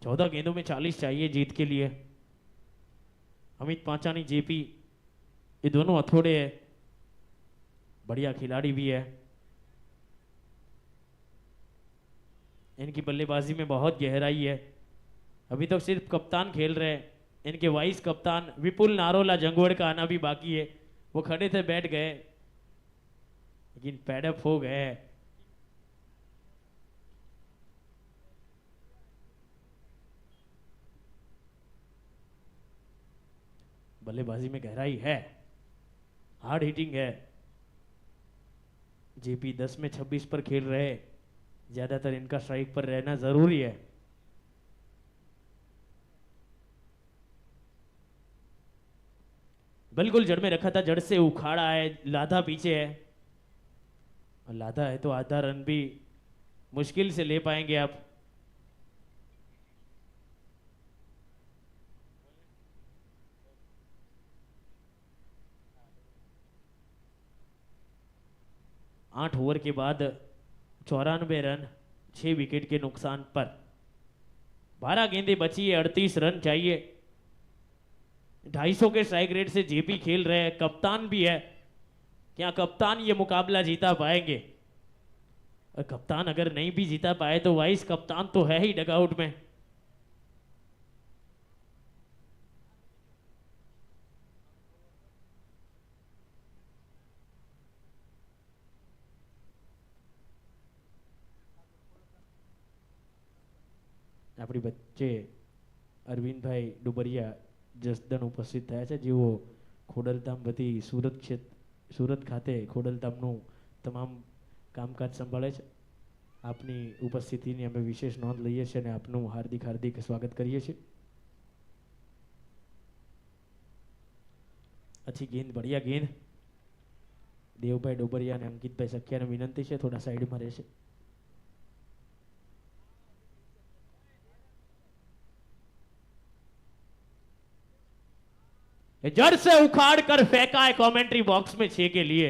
चौदह गेंदों में 40 चाहिए जीत के लिए. अमित पांचानी, जेपी, ये दोनों हथौड़े है, बढ़िया खिलाड़ी भी है. इनकी बल्लेबाजी में बहुत गहराई है. अभी तक सिर्फ कप्तान खेल रहे हैं. इनके वाइस कप्तान विपुल नारोला जंगवड़ का आना भी बाकी है. वो खड़े थे, बैठ गए, लेकिन पैडअप हो गए. बल्लेबाजी में गहराई है, हार्ड हिटिंग है. जेपी 10 में 26 पर खेल रहे हैं. ज्यादातर इनका स्ट्राइक पर रहना जरूरी है. बिल्कुल जड़ में रखा था, जड़ से उखाड़ा है. लाधा पीछे है, और लाधा है तो आधा रन भी मुश्किल से ले पाएंगे आप. आठ ओवर के बाद 94 रन, 6 विकेट के नुकसान पर. 12 गेंदें बची है, 38 रन चाहिए. 250 के स्ट्राइक रेट से जेपी खेल रहे हैं, कप्तान भी है. क्या कप्तान ये मुकाबला जीता पाएंगे? और कप्तान अगर नहीं भी जीता पाए तो वाइस कप्तान तो है ही डगआउट में. આપણી વચ્ચે અરવિંદભાઈ ડુબરિયા જસદણ ઉપસ્થિત થયા છે, જેઓ ખોડલધામ વતી સુરત ખાતે ખોડલધામનું તમામ કામકાજ સંભાળે છે. આપની ઉપસ્થિતિની અમે વિશેષ નોંધ લઈએ છીએ અને આપનું હાર્દિક હાર્દિક સ્વાગત કરીએ છીએ. अच्छी गेंद, बढ़िया गेंद. દેવભાઈ ડોબરિયા અને અંકિતભાઈ સખિયાને વિનંતી છે થોડા સાઈડમાં રહેશે. जड़ से उखाड़ कर फेंका है कमेंट्री बॉक्स में 6 के लिए.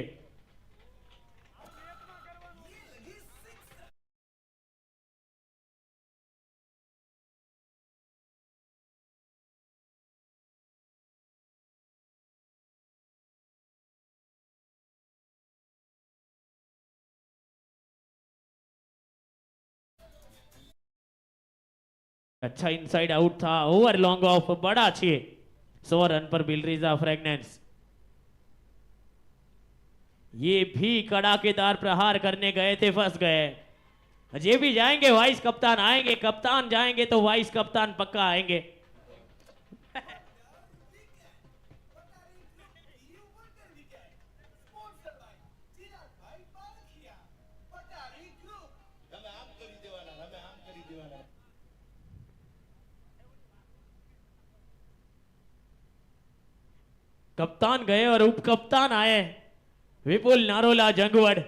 अच्छा इनसाइड आउट था, ओवर लॉन्ग ऑफ, बड़ा अच्छे 100 रन पर बिलरीजा फ्रेगनेंस. ये भी कड़ाकेदार प्रहार करने गए थे, फंस गए. ये भी जाएंगे, वाइस कप्तान आएंगे. कप्तान जाएंगे तो वाइस कप्तान पक्का आएंगे. कप्तान गए और उप कप्तान आए. विपुल नारोला जंगवड़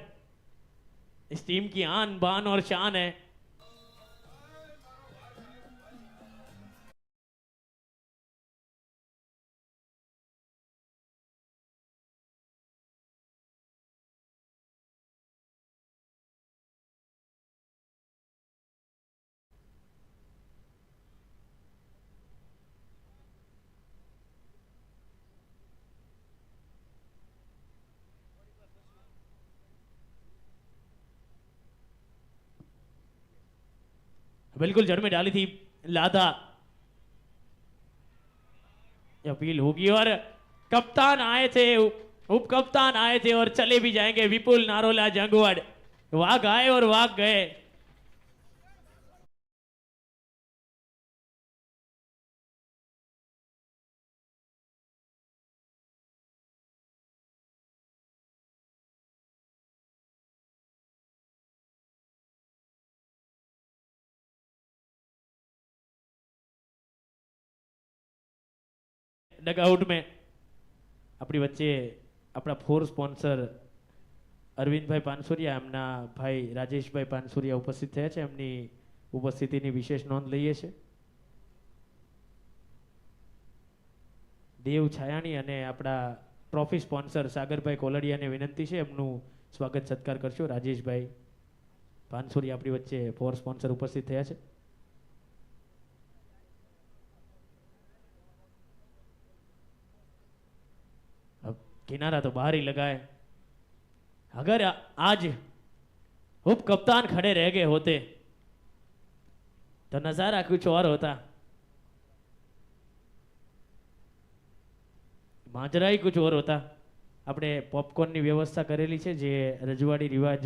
इस टीम की आन बान और शान है. बिल्कुल जड़ में डाली थी लाधा. अपील होगी और कप्तान आए थे, उप कप्तान आए थे और चले भी जाएंगे. विपुल नारोला जंगवड़ वाघ आए और वाघ गए. डगआउट में अपनी वच्चे अपना फोर स्पॉन्सर अरविंद भाई पानसुरिया एमना भाई राजेश भाई पानसुरिया उपस्थित थया छे एमनी उपस्थितिनी विशेष नोंध लईए छे। देव छायाणी अने अपना ट्रॉफी स्पॉन्सर सागर भाई कोलडिया ने विनंती है एमनु स्वागत सत्कार करशो। राजेश भाई पानसुरिया अपनी वच्चे फोर स्पॉन्सर उपस्थित थया छे। अब किनारा तो बाहर ही लगाए। अगर आज उप कप्तान खड़े रह गए होते तो नजारा कुछ और होता, माजरा ही कुछ और होता। આપણે પોપકોર્નની વ્યવસ્થા કરેલી છે જે રજવાડી રિવાજ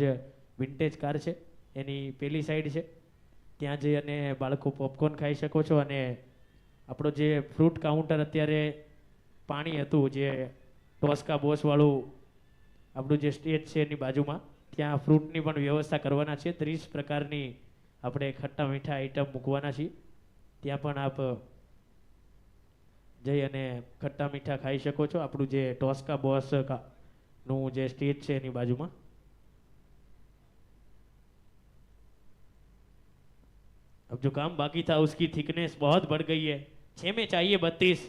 વિન્ટેજ કાર છે એની પેલી સાઈડ છે, ત્યાં જઈ અને બાળકો પોપકોર્ન ખાઈ શકો છો। અને આપણો જે ફ્રૂટ કાઉન્ટર અત્યારે પાણી હતું જે ટોસ્કા બોસવાળું આપણું જે સ્ટેજ છે એની બાજુમાં, ત્યાં ફ્રૂટની પણ વ્યવસ્થા કરવાના છે। 30 પ્રકારની આપણે ખટ્ટા મીઠા આઈટમ મૂકવાના છીએ, ત્યાં પણ આપ જઈ અને ખટ્ટા મીઠા ખાઈ શકો છો। આપણું જે ટોસ્કા બોસ નું જે સ્ટેજ છે એની બાજુમાં। अब जो काम बाकी था उसकी थिकनेस बहुत बढ़ गई है। 6 में चाहिए 32।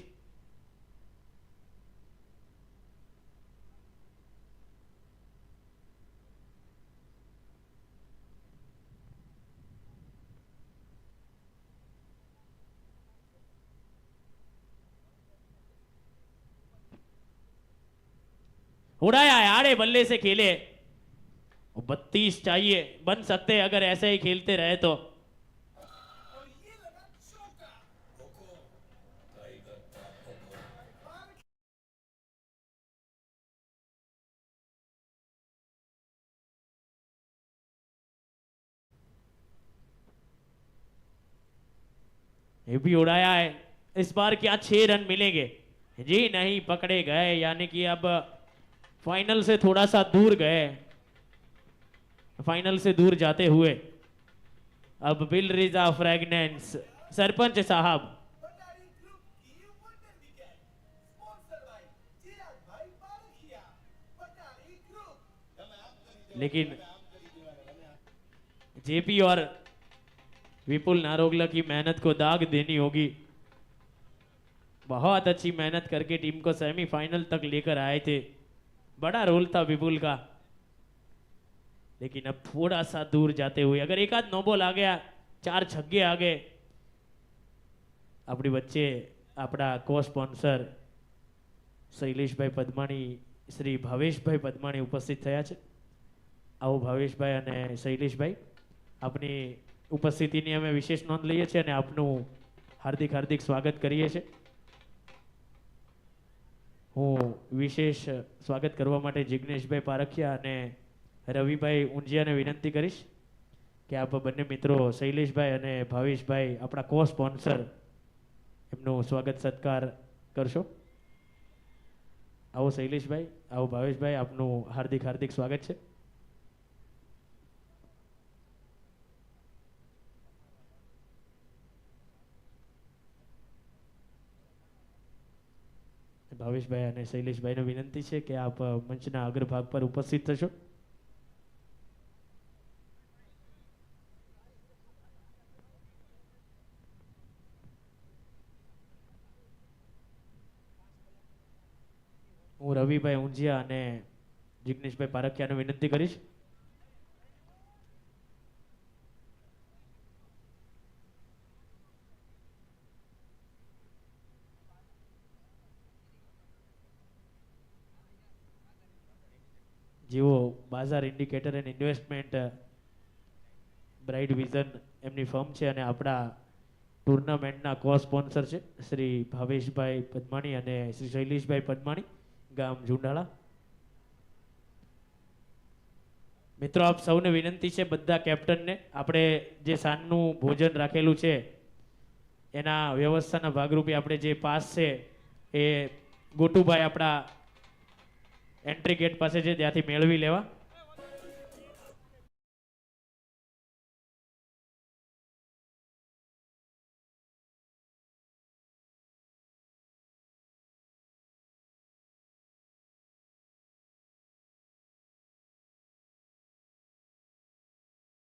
उड़ाया है, आड़े बल्ले से खेले। 32 चाहिए, बन सकते अगर ऐसे ही खेलते रहे तो। ये भी उड़ाया है। इस बार क्या 6 रन मिलेंगे? जी नहीं, पकड़े गए, यानी कि अब फाइनल से थोड़ा सा दूर गए। फाइनल से दूर जाते हुए अब बिल रिजा फ्रेगनेंस सरपंच साहब लेकिन जेपी और विपुल नारोगला की मेहनत को दाग देनी होगी। बहुत अच्छी मेहनत करके टीम को सेमीफाइनल तक लेकर आए थे। बड़ा रोल था विपुल का, लेकिन अब थोड़ा सा दूर जाते हुए अगर एक आध नो बॉल आ गया, 4 छक्के आ गए, अपनी बच्चे अपना को स्पॉन्सर शैलेष भाई पद्माणी श्री भावेश भाई पद्माणी उपस्थित थया छे। आओ भावेश भाई अने शैलेष भाई अपनी उपस्थितिनी अमे विशेष नोंध लईए छे अने आपनुं हार्दिक हार्दिक स्वागत करीए छे। હું વિશેષ સ્વાગત કરવા માટે જિગ્નેશભાઈ પારખિયા અને રવિભાઈ ઊંઝિયાને વિનંતી કરીશ કે આપ બંને મિત્રો શૈલેષભાઈ અને ભાવેશભાઈ આપણા કો સ્પોન્સર એમનું સ્વાગત સત્કાર કરશો। આવો શૈલેષભાઈ, આવો ભાવેશભાઈ, આપનું હાર્દિક હાર્દિક સ્વાગત છે। ભાવેશભાઈ અને શૈલેષભાઈને વિનંતી છે કે આપ મંચના અગ્રભાગ પર ઉપસ્થિત થશો। હું રવિભાઈ ઊંઝિયા અને જિગ્નેશભાઈ પારખિયાને વિનંતી કરીશ। જેઓ Bazaar Indicator and Investment Bright Vision એમની ફર્મ છે અને આપણા ટુર્નામેન્ટના કો સ્પોન્સર છે શ્રી ભાવેશભાઈ પદ્માણી અને શ્રી શૈલેષભાઈ પદ્માણી, ગામ ઝુંડાળા। મિત્રો આપ સૌને વિનંતી છે, બધા કેપ્ટનને આપણે જે સાંજનું ભોજન રાખેલું છે એના વ્યવસ્થાના ભાગરૂપે આપણે જે પાસ છે એ ગોટુભાઈ આપણા એન્ટ્રી ગેટ પાસે છે ત્યાંથી મેળવી લેવા।